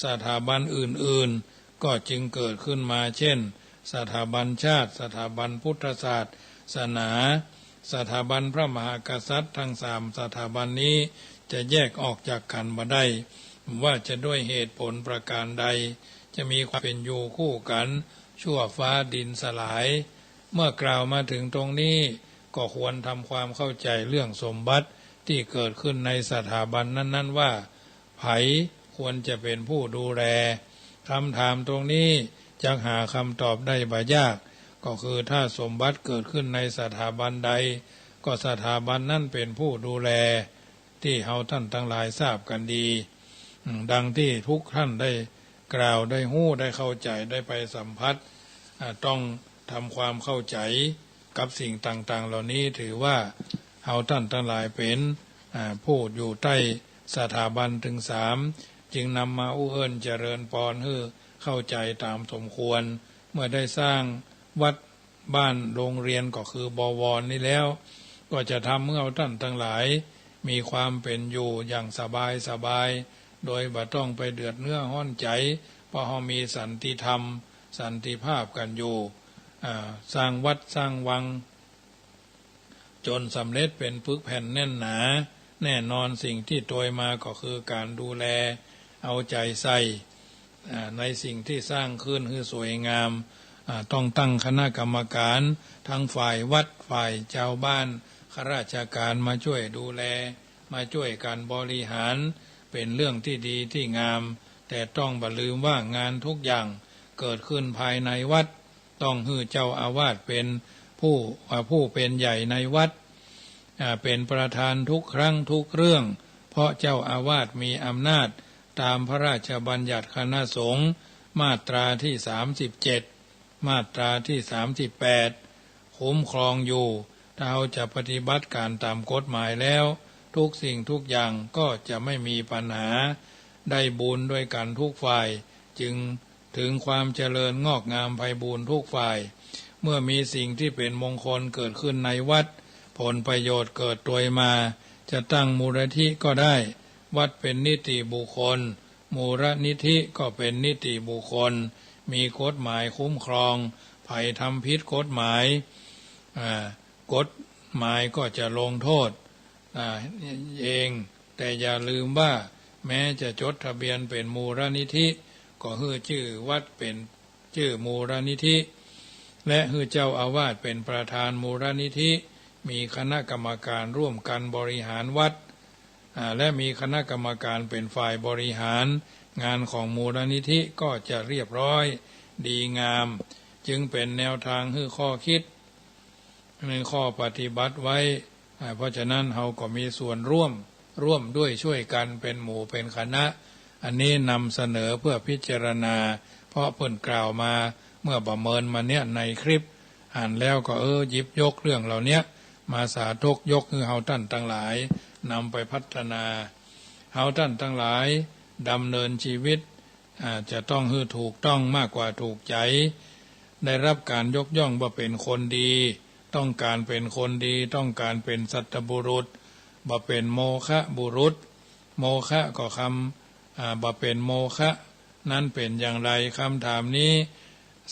สถาบันอื่นๆก็จึงเกิดขึ้นมาเช่นสถาบันชาติสถาบันพุทธศาสนาสถาบันพระมหากษัตริย์ทั้งสามสถาบันนี้จะแยกออกจากกันมาได้ว่าจะด้วยเหตุผลประการใดจะมีความเป็นอยู่คู่กันชั่วฟ้าดินสลายเมื่อกล่าวมาถึงตรงนี้ก็ควรทำความเข้าใจเรื่องสมบัติที่เกิดขึ้นในสถาบันนั้นๆว่าไผควรจะเป็นผู้ดูแลคำถามตรงนี้จะหาคำตอบได้บ่ยากก็คือถ้าสมบัติเกิดขึ้นในสถาบันใดก็สถาบันนั้นเป็นผู้ดูแลที่เฮาท่านทั้งหลายทราบกันดีดังที่ทุกท่านได้กล่าวได้ฮู้ได้เข้าใจได้ไปสัมผัสต้องทำความเข้าใจกับสิ่งต่างๆเหล่านี้ถือว่าเฮาท่านทั้งหลายเป็นผู้อยู่ใต้สถาบันถึงสามจึงนำมาอู้เอิ้นเจริญพรให้เข้าใจตามสมควรเมื่อได้สร้างวัดบ้านโรงเรียนก็คือบวรนี้แล้วก็จะทำให้เราท่านทั้งหลายมีความเป็นอยู่อย่างสบายโดยบ่ต้องไปเดือดเนื้อห้อนใจเพราะเรามีสันติธรรมสันติภาพกันอยู่สร้างวัดสร้างวังจนสำเร็จเป็นปึกแผ่นแน่นหนาแน่นอนสิ่งที่โดยมาก็คือการดูแลเอาใจใส่ในสิ่งที่สร้างขึ้นให้สวยงามต้องตั้งคณะกรรมการทั้งฝ่ายวัดฝ่ายชาวบ้านข้าราชการมาช่วยดูแลมาช่วยการบริหารเป็นเรื่องที่ดีที่งามแต่ต้องบ่ลืมว่างานทุกอย่างเกิดขึ้นภายในวัดต้องให้เจ้าอาวาสเป็นผู้เป็นใหญ่ในวัด เป็นประธานทุกครั้งทุกเรื่องเพราะเจ้าอาวาสมีอำนาจตามพระราชบัญญัติคณะสงฆ์มาตราที่37มาตราที่38คุ้มครองอยู่ถ้าเราจะปฏิบัติการตามกฎหมายแล้วทุกสิ่งทุกอย่างก็จะไม่มีปัญหาได้บุญด้วยกันทุกฝ่ายจึงถึงความเจริญงอกงามไพบูรย์ทุกฝ่ายเมื่อมีสิ่งที่เป็นมงคลเกิดขึ้นในวัดผลประโยชน์เกิดโดยมาจะตั้งมูลนิธิก็ได้วัดเป็นนิติบุคคลมูลนิธิก็เป็นนิติบุคคลมีกฎหมายคุ้มครองภัยทำผิดกฎหมายกฎหมายก็จะลงโทษเองแต่อย่าลืมว่าแม้จะจดทะเบียนเป็นมูลนิธิก็ฮือชื่อวัดเป็นชื่อมูลนิธิและฮือเจ้าอาวาสเป็นประธานมูลนิธิมีคณะกรรมการร่วมกันบริหารวัดและมีคณะกรรมการเป็นฝ่ายบริหารงานของมูลนิธิก็จะเรียบร้อยดีงามจึงเป็นแนวทางฮือข้อคิดในข้อปฏิบัติไว้เพราะฉะนั้นเราก็มีส่วนร่วมด้วยช่วยกันเป็นหมู่เป็นคณะอันนี้นำเสนอเพื่อพิจารณาเพราะเพิ่นกล่าวมาเมื่อประเมินมาเนี่ยในคลิปอ่านแล้วก็หยิบยกเรื่องเหล่านี้มาสาธกยกคือเฮาท่านทั้งหลายนำไปพัฒนาเฮาท่านทั้งหลายดำเนินชีวิตจะต้องฮือถูกต้องมากกว่าถูกใจได้รับการยกย่องว่าเป็นคนดีต้องการเป็นคนดีต้องการเป็นสัตบุรุษบ่เป็นโมฆะบุรุษโมฆะก็คำบ่เป็นโมฆะนั้นเป็นอย่างไรคำถามนี้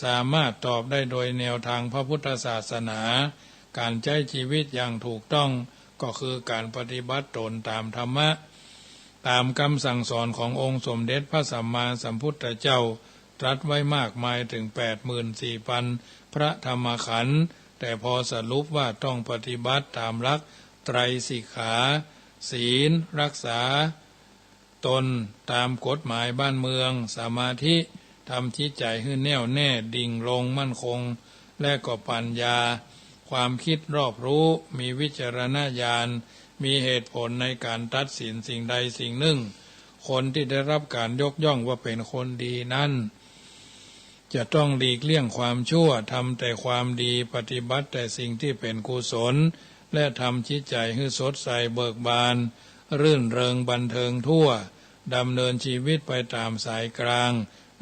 สามารถตอบได้โดยแนวทางพระพุทธศาสนาการใช้ชีวิตอย่างถูกต้องก็คือการปฏิบัติตนตามธรรมะตามคำสั่งสอนขององค์สมเด็จพระสัมมาสัมพุทธเจ้าตรัสไว้มากมายถึง 84,000 พระธรรมขันธ์แต่พอสรุปว่าต้องปฏิบัติตามหลักไตรสิกขาศีลรักษาตนตามกฎหมายบ้านเมืองสมาธิทำจิตใจให้แน่วแน่ดิ่งลงมั่นคงและก็ปัญญาความคิดรอบรู้มีวิจารณญาณมีเหตุผลในการตัดสินสิ่งใดสิ่งหนึ่งคนที่ได้รับการยกย่องว่าเป็นคนดีนั้นจะต้องหลีกเลี่ยงความชั่วทำแต่ความดีปฏิบัติแต่สิ่งที่เป็นกุศลและทำจิตใจให้สดใสเบิกบานรื่นเริงบันเทิงทั่วดำเนินชีวิตไปตามสายกลาง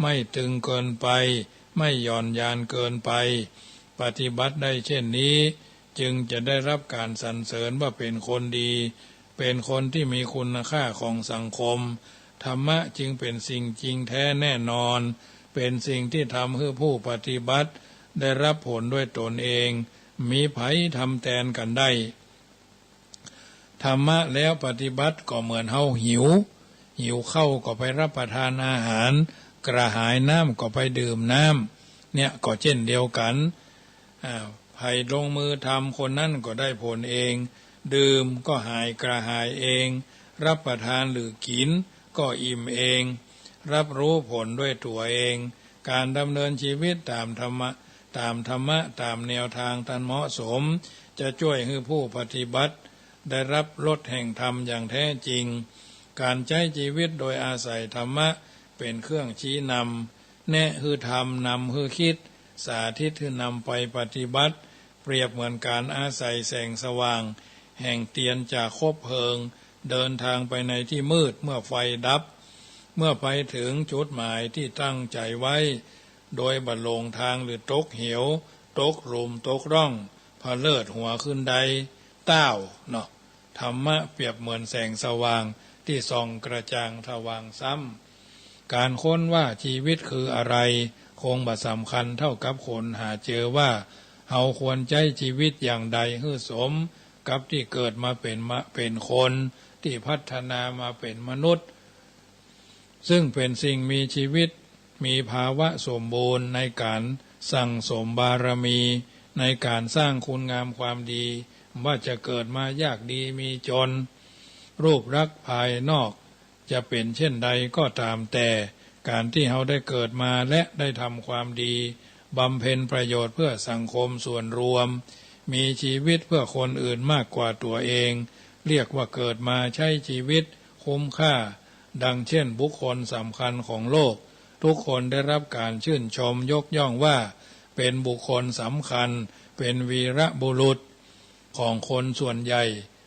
ไม่ตึงเกินไปไม่หย่อนยานเกินไปปฏิบัติได้เช่นนี้จึงจะได้รับการสรรเสริญว่าเป็นคนดีเป็นคนที่มีคุณค่าของสังคมธรรมะจึงเป็นสิ่งจริงแท้แน่นอนเป็นสิ่งที่ทำให้ผู้ปฏิบัติได้รับผลด้วยตนเองมีไผทำแทนกันได้ธรรมะแล้วปฏิบัติก็เหมือนเฮาหิวข้าวก็ไปรับประทานอาหารกระหายน้ำก็ไปดื่มน้ำเนี่ยก็เช่นเดียวกันใครลงมือทำคนนั้นก็ได้ผลเองดื่มก็หายกระหายเองรับประทานหรือกินก็อิ่มเองรับรู้ผลด้วยตัวเองการดำเนินชีวิตตามธรรมะตามแนวทางที่เหมาะสมจะช่วยให้ผู้ปฏิบัติได้รับรสแห่งธรรมอย่างแท้จริงการใช้ชีวิตโดยอาศัยธรรมะเป็นเครื่องชี้นำแนะคือธรรมนำคือคิดสาธิตคือนำไปปฏิบัติเปรียบเหมือนการอาศัยแสงสว่างแห่งเทียนจากคบเพลิงเดินทางไปในที่มืดเมื่อไฟดับเมื่อไปถึงจุดหมายที่ตั้งใจไว้โดยบัดลงทางหรือตกเหวตกหลุมตกร่องพะเลิดหัวขึ้นใดต้าวเนาะธรรมะเปรียบเหมือนแสงสว่างที่ส่องกระจ่างสว่างซ้ำการค้นว่าชีวิตคืออะไรคงบ่สำคัญเท่ากับคนหาเจอว่าเฮาควรใช้ชีวิตอย่างใดให้สมกับที่เกิดมาเป็นคนที่พัฒนามาเป็นมนุษย์ซึ่งเป็นสิ่งมีชีวิตมีภาวะสมบูรณ์ในการสั่งสมบารมีในการสร้างคุณงามความดีว่าจะเกิดมายากดีมีจนรูปลักษณ์ภายนอกจะเป็นเช่นใดก็ตามแต่การที่เราได้เกิดมาและได้ทำความดีบำเพ็ญประโยชน์เพื่อสังคมส่วนรวม มีชีวิตเพื่อคนอื่นมากกว่าตัวเองเรียกว่าเกิดมาใช้ชีวิตคุ้มค่าดังเช่นบุคคลสำคัญของโลกทุกคนได้รับการชื่นชมยกย่องว่าเป็นบุคคลสำคัญเป็นวีรบุรุษของคนส่วนใหญ่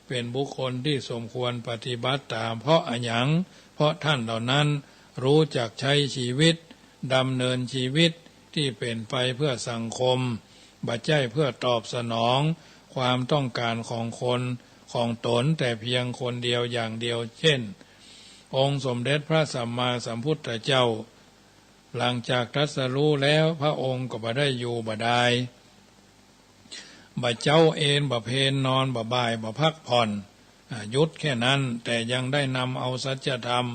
เป็นบุคคลที่สมควรปฏิบัติตามเพราะหยังเพราะท่านเหล่านั้นรู้จักใช้ชีวิตดำเนินชีวิตที่เป็นไปเพื่อสังคมบัจจัยเพื่อตอบสนองความต้องการของคนของตนแต่เพียงคนเดียวอย่างเดียวเช่นองค์สมเด็จพระสัมมาสัมพุทธเจ้าหลังจากตรัสรู้แล้วพระองค์ก็บ่ได้อยู่บ่ได้บ่เจ้าเอนบ่เพนนอนบ่บ่ายบ่พักผ่อนหยุดแค่นั้นแต่ยังได้นำเอาสัจธรรม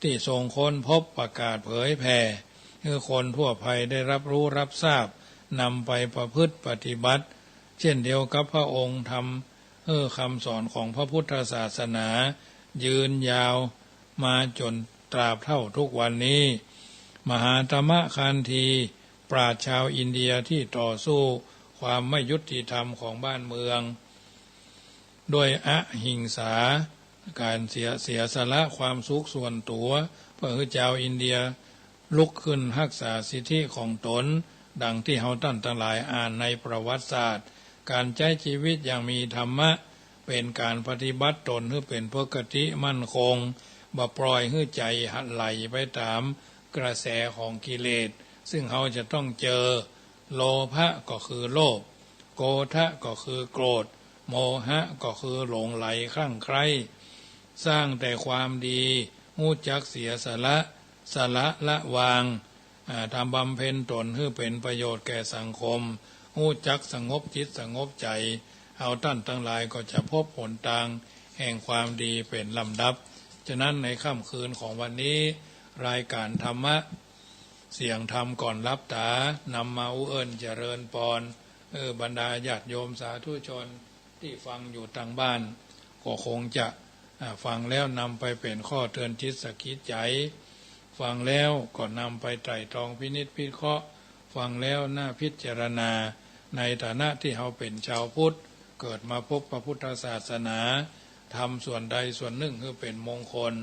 ที่ทรงค้นพบประกาศเผยแผ่ให้คนทั่วไปได้รับรู้รับทราบนำไปประพฤติปฏิบัติเช่นเดียวกับพระองค์ทำคำสอนของพระพุทธศาสนายืนยาวมาจนตราบเท่าทุกวันนี้มหาธรรมคันธีปราชญ์ชาวอินเดียที่ต่อสู้ความไม่ยุติธรรมของบ้านเมืองด้วยอหิงสาการเสียสละความสุขส่วนตัวเพื่อให้ชาวอินเดียลุกขึ้นรักษาสิทธิของตนดังที่เฮาท่านทั้งหลายอ่านในประวัติศาสตร์การใช้ชีวิตอย่างมีธรรมะเป็นการปฏิบัติตนให้เป็นปกติมั่นคงบ่ปล่อยให้ใจหัดไหลไปตามกระแสของกิเลสซึ่งเขาจะต้องเจอโลภะก็คือโลภโกฏะก็คือโกรธโมหะก็คือหลงไหลคลั่งไคล้สร้างแต่ความดีหู้จักเสียสละละวางทำบำเพ็ญตนให้เป็นประโยชน์แก่สังคมหู้จักสงบจิตสงบใจเอาท่านทั้งหลายก็จะพบผลทางแห่งความดีเป็นลำดับฉะนั้นในค่ำคืนของวันนี้รายการธรรมะเสียงธรรมก่อนรับตานำมาอุเอิญเจริญปอนบรรดาญาติโยมสาธุชนที่ฟังอยู่ทางบ้านก็คงจะฟังแล้วนำไปเป็นข้อเตือนจิตสกิดใจฟังแล้วก็นำไปไตร่ตรองพินิจพิเคราะห์ฟังแล้วน่าพิจารณาในฐานะที่เราเป็นชาวพุทธเกิดมาพบพระพุทธศาสนาทำส่วนใดส่วนหนึ่งคือเป็นมงคล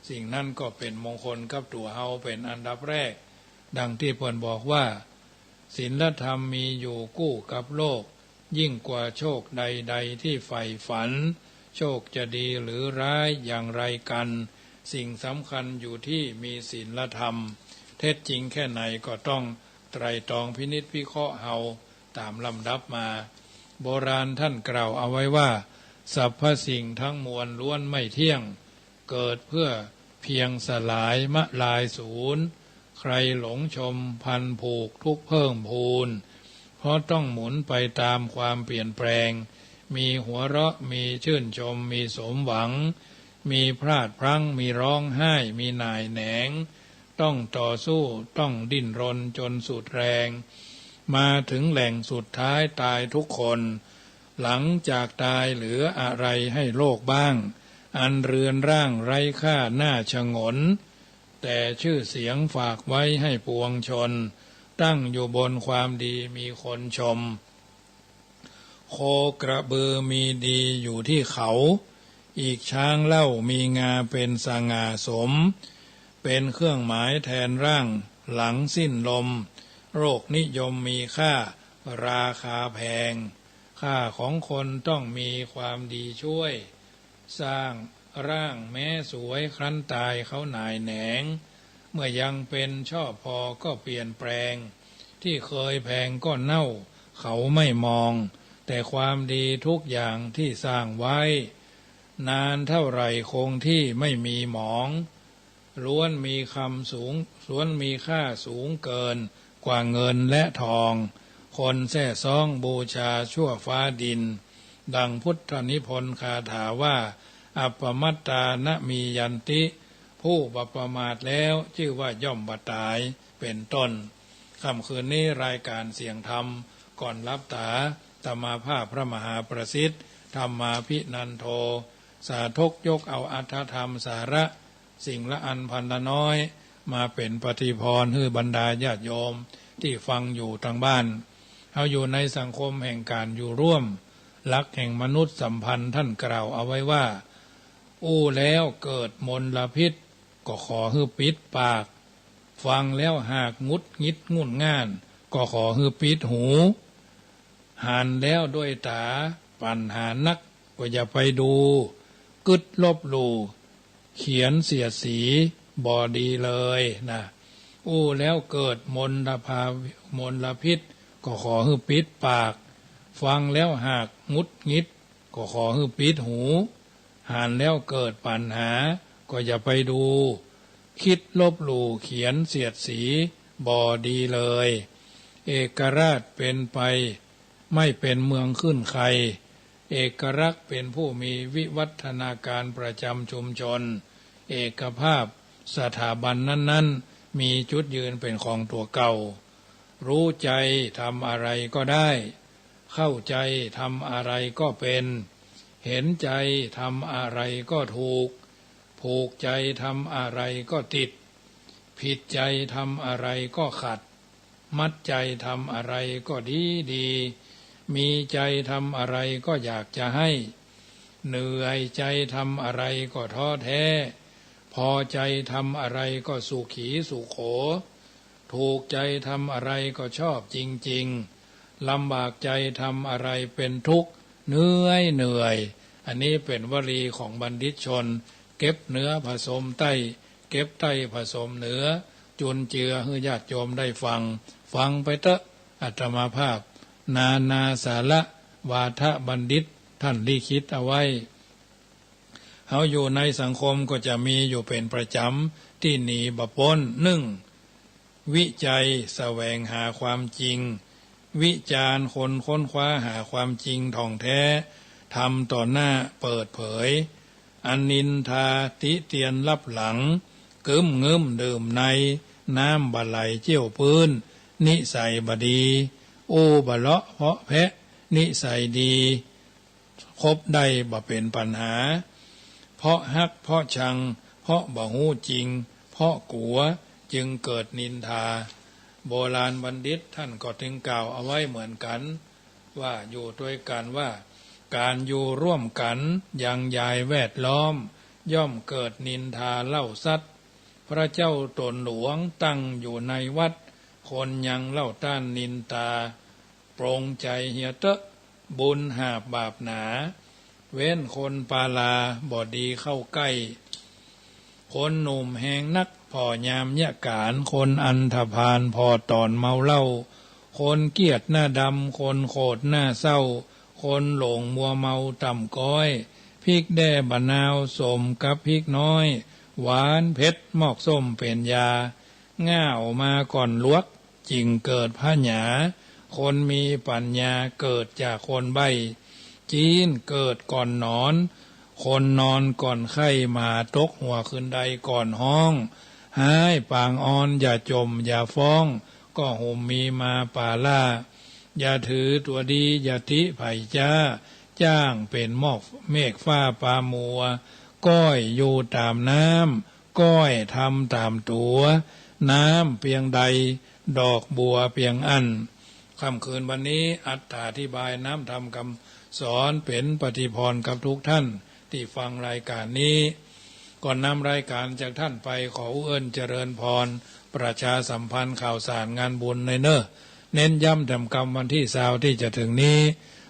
สิ่งนั้นก็เป็นมงคลกับตัวเราเป็นอันดับแรกดังที่เพิ่นบอกว่าศีลธรรมมีอยู่คู่กับโลกยิ่งกว่าโชคใดๆที่ใฝ่ฝันโชคจะดีหรือร้ายอย่างไรกันสิ่งสำคัญอยู่ที่มีศีลธรรมเท็จจริงแค่ไหนก็ต้องไตร่ตรองพินิจพิเคราะห์เอาตามลำดับมาโบราณท่านกล่าวเอาไว้ว่าสรรพสิ่งทั้งมวลล้วนไม่เที่ยงเกิดเพื่อเพียงสลายมะลายสูญใครหลงชมพันผูกทุกเพิ่มพูนเพราะต้องหมุนไปตามความเปลี่ยนแปลงมีหัวเราะมีชื่นชมมีสมหวังมีพลาดพลั้งมีร้องไห้มีหน่ายแหนงต้องต่อสู้ต้องดิ้นรนจนสุดแรงมาถึงแหล่งสุดท้ายตายทุกคนหลังจากตายเหลืออะไรให้โลกบ้างอันเรือนร่างไร้ค่าหน้าชงนแต่ชื่อเสียงฝากไว้ให้ปวงชนตั้งอยู่บนความดีมีคนชมโคกระบือมีดีอยู่ที่เขาอีกช้างเล่ามีงาเป็นสง่าสมเป็นเครื่องหมายแทนร่างหลังสิ้นลมโรคนิยมมีค่าราคาแพงค่าของคนต้องมีความดีช่วยสร้างร่างแม้สวยครั้นตายเขาหน่ายแหนงเมื่อยังเป็นชอบพอก็เปลี่ยนแปลงที่เคยแพงก็เน่าเขาไม่มองแต่ความดีทุกอย่างที่สร้างไว้นานเท่าไรคงที่ไม่มีหมองล้วนมีคำสูงล้วนมีค่าสูงเกินกว่าเงินและทองคนแท้ซ่องบูชาชั่วฟ้าดินดังพุทธนิพนธ์คาถาว่าอัปปมัตตานะมียันติผู้ประมาทแล้วชื่อว่าย่อมบตายเป็นต้นค่ำคืนนี้รายการเสียงธรรมก่อนรับตาธรรมาภาพพระมหาประสิทธิ์ธรรมาภินันโทสาธกยกเอาอัตถธรรมสาระสิ่งละอันพันละน้อยมาเป็นปฏิพรให้บรรดาญาติโยมที่ฟังอยู่ทางบ้าน เอาอยู่ในสังคมแห่งการอยู่ร่วมหลักแห่งมนุษยสัมพันธ์ท่านกล่าวเอาไว้ว่าอู้แล้วเกิดมลพิษก็ขอให้ปิดปากฟังแล้วหากงุดงิดงุ่นง่านก็ขอให้ปิดหูหันแล้วด้วยตาปัญหานักก็อย่าไปดูกึดลบหลู่เขียนเสียดสีบอดีเลยนะอู้แล้วเกิดมลพิษก็ขอให้ปิดปากฟังแล้วหากงุดงิดก็ขอให้ปิดหูหันแล้วเกิดปัญหาก็อย่าไปดูคิดลบหลู่เขียนเสียดสีบอดีเลยเอกราชเป็นไปไม่เป็นเมืองขึ้นใครเอกลักษณ์เป็นผู้มีวิวัฒนาการประจำชุมชนเอกภาพสถาบันนั้นๆมีจุดยืนเป็นของตัวเก่ารู้ใจทำอะไรก็ได้เข้าใจทำอะไรก็เป็นเห็นใจทำอะไรก็ถูกผูกใจทำอะไรก็ติดผิดใจทำอะไรก็ขัดมัดใจทำอะไรก็ดีมีใจทำอะไรก็อยากจะให้เหนื่อยใจทำอะไรก็ท้อแท้พอใจทำอะไรก็สุขีสุโขถูกใจทำอะไรก็ชอบจริงๆลำบากใจทำอะไรเป็นทุกข์เหนื่อยอันนี้เป็นวลีของบัณฑิตชนเก็บเนื้อผสมไต้เก็บไต้ผสมเนื้อจุนเจือให้ญาติโยมได้ฟังไปเถอะอาตมาภาพนาสาระวาทะบัณฑิตท่านลิขิตเอาไว้เขาอยู่ในสังคมก็จะมีอยู่เป็นประจำที่หนีบพ้นวิจัยแสวงหาความจริงวิจารณ์คนค้นคว้าหาความจริงท่องแท้ทำต่อหน้าเปิดเผยอนินทาติเตียนลับหลังกึ้มเงิมดื่มในน้ำบะไหลเจียวพื้นนิสัยบดีโอบะเลาะเพาะแพะนิสัยดีคบได้บ่เป็นปัญหาเพราะฮักเพราะชังเพราะบ่ฮู้จริงเพราะกลัวจึงเกิดนินทาโบราณบัณฑิตท่านก็ถึงกล่าวเอาไว้เหมือนกันว่าอยู่ด้วยกันว่าการอยู่ร่วมกันยังยายแวดล้อมย่อมเกิดนินทาเล่าซัดพระเจ้าตนหลวงตั้งอยู่ในวัดคนยังเล่าต้านนินตาปรงใจเหียเตอะบุญหาบบาปหนาเว้นคนปาลาบ่ดีเข้าใกล้คนหนุ่มแหงนักพอยามยะการคนอันธพาลพอตอนเมาเหล้าคนเกียจหน้าดำคนโคตรหน้าเศร้าคนหลงมัวเมาต่ำก้อยพริกแด่บะนาวสมกับพริกน้อยหวานเผ็ดมอกส้มเป็นยาง่าวมาก่อนลวกจิงเกิดพะหยาคนมีปัญญาเกิดจากคนใบจีนเกิดก่อนนอนคนนอนก่อนไข้มาตกหัวขึ้นใดก่อนห้องหายปางอ่อนอย่าจมอย่าฟ้องก็ห่มมีมาป่าล่าอย่าถือตัวดีอย่าทิไผ่จ้างเป็นหมอกเมฆฟ้าปามัวก้อยอยู่ตามน้ำก้อยทำตามตัวน้ำเพียงใดดอกบัวเพียงอันค่ำคืนวันนี้อธิบายน้ำธรรมคำสอนเป็นปฏิพรกับทุกท่านที่ฟังรายการนี้ก่อนนำรายการจากท่านไปขอเอื้นเจริญพรประชาสัมพันธ์ข่าวสารงานบุญในเน้นย้ำแถมกรรมวันที่20ที่จะถึงนี้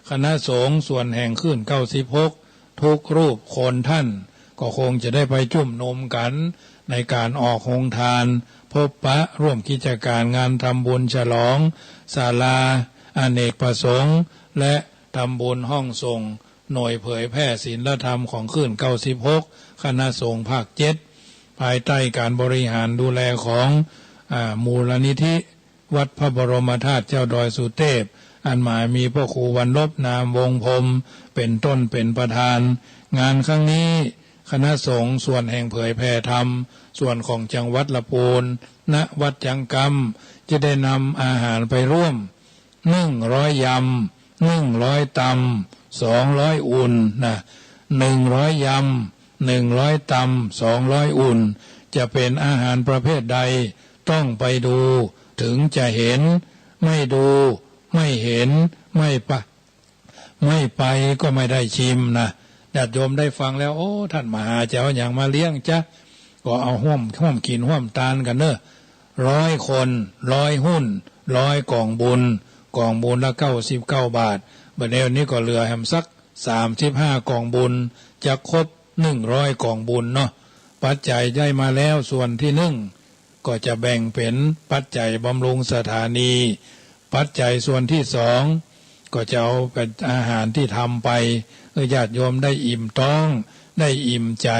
คณะสงฆ์ส่วนแห่งขึ้น96ทุกรูปคนท่านก็คงจะได้ไปจุ่มนุมกันในการออกโรงทานพบปะร่วมกิจการงานทำบุญฉลองศาลาอเนกประสงค์และทำบุญห้องส่งหน่วยเผยแพร่ศีลธรรมของขึ้น96คณะสงฆ์ภาค7ภายใต้การบริหารดูแลของมูลนิธิวัดพระบรมธาตุเจ้าดอยสุเทพอันหมายมีพระครูวันลบนามวงพรมเป็นต้นเป็นประธานงานครั้งนี้คณะสงฆ์ส่วนแห่งเผยแผ่ธรรมส่วนของจังหวัดละปูนณวัดจังกรรมจะได้นำอาหารไปร่วม100 ยำ100 ตำ200 อุ่นนะ100 ยำ100 ตำ200 อุ่นจะเป็นอาหารประเภทใดต้องไปดูถึงจะเห็นไม่ดู ไม่เห็นไม่ไปก็ไม่ได้ชิมนะญาติโยมได้ฟังแล้วโอ้ท่านมหาเจ้าอย่างมาเลี้ยงจ้ะก็เอาห่วมกินห่วมทานกันเนอะ100 คน100 หุ้น100 กล่องบุญละ99 บาทบัดนี้ก็เหลือแฮมสัก35 กล่องบุญจะครบ100 กล่องบุญเนาะปัจจัยได้มาแล้วส่วนที่ก็จะแบ่งเป็นปัจจัยบำรุงสถานีปัจจัยส่วนที่2ก็จะเอาเป็นอาหารที่ทำไปญาติโยมได้อิ่มท้องได้อิ่มใจ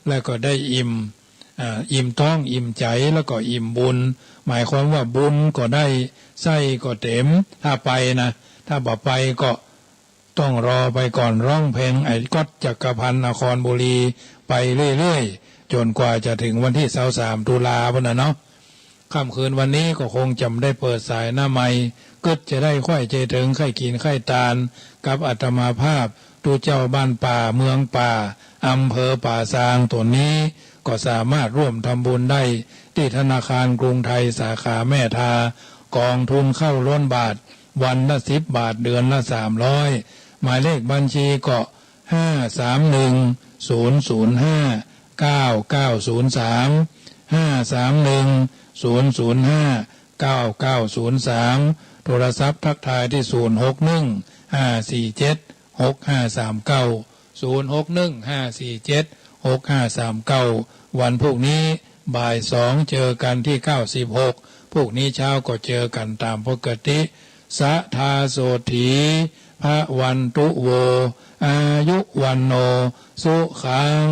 แล้วก็ได้อิ่มท้องอิ่มใจแล้วก็อิ่มบุญหมายความว่าบุญก็ได้ไส้ก็เต็มถ้าไปนะถ้าบ่ไปก็ต้องรอไปก่อนร้องเพลงไอ้ก๊อตจักรพันธ์นครบุรีไปเรื่อยๆจนกว่าจะถึงวันที่23 ตุลาคมเนาะค่ำคืนวันนี้ก็คงจำได้เปิดสายหน้าไม้ก็จะได้ค่อยใจถึงค่อยกินค่อยตาลกับอาตมาภาพตูเจ้าบ้านป่าเมืองป่าอำเภอป่าซางตัวนี้ก็สามารถร่วมทำบุญได้ที่ธนาคารกรุงไทยสาขาแม่ทากองทุนเข้าล้นบาทวันละ10 บาทเดือนละ300หมายเลขบัญชีก็531-005-9903 โทรศัพท์ทักทายที่061-547-6539 วันพรุ่งนี้บ่าย 2เจอกันที่96พวกนี้เช้าก็เจอกันตามปกติสะทาโสถีพระวันตุโวอายุวันโนสุขัง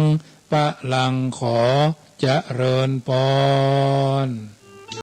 ปะลังขอเจริญพร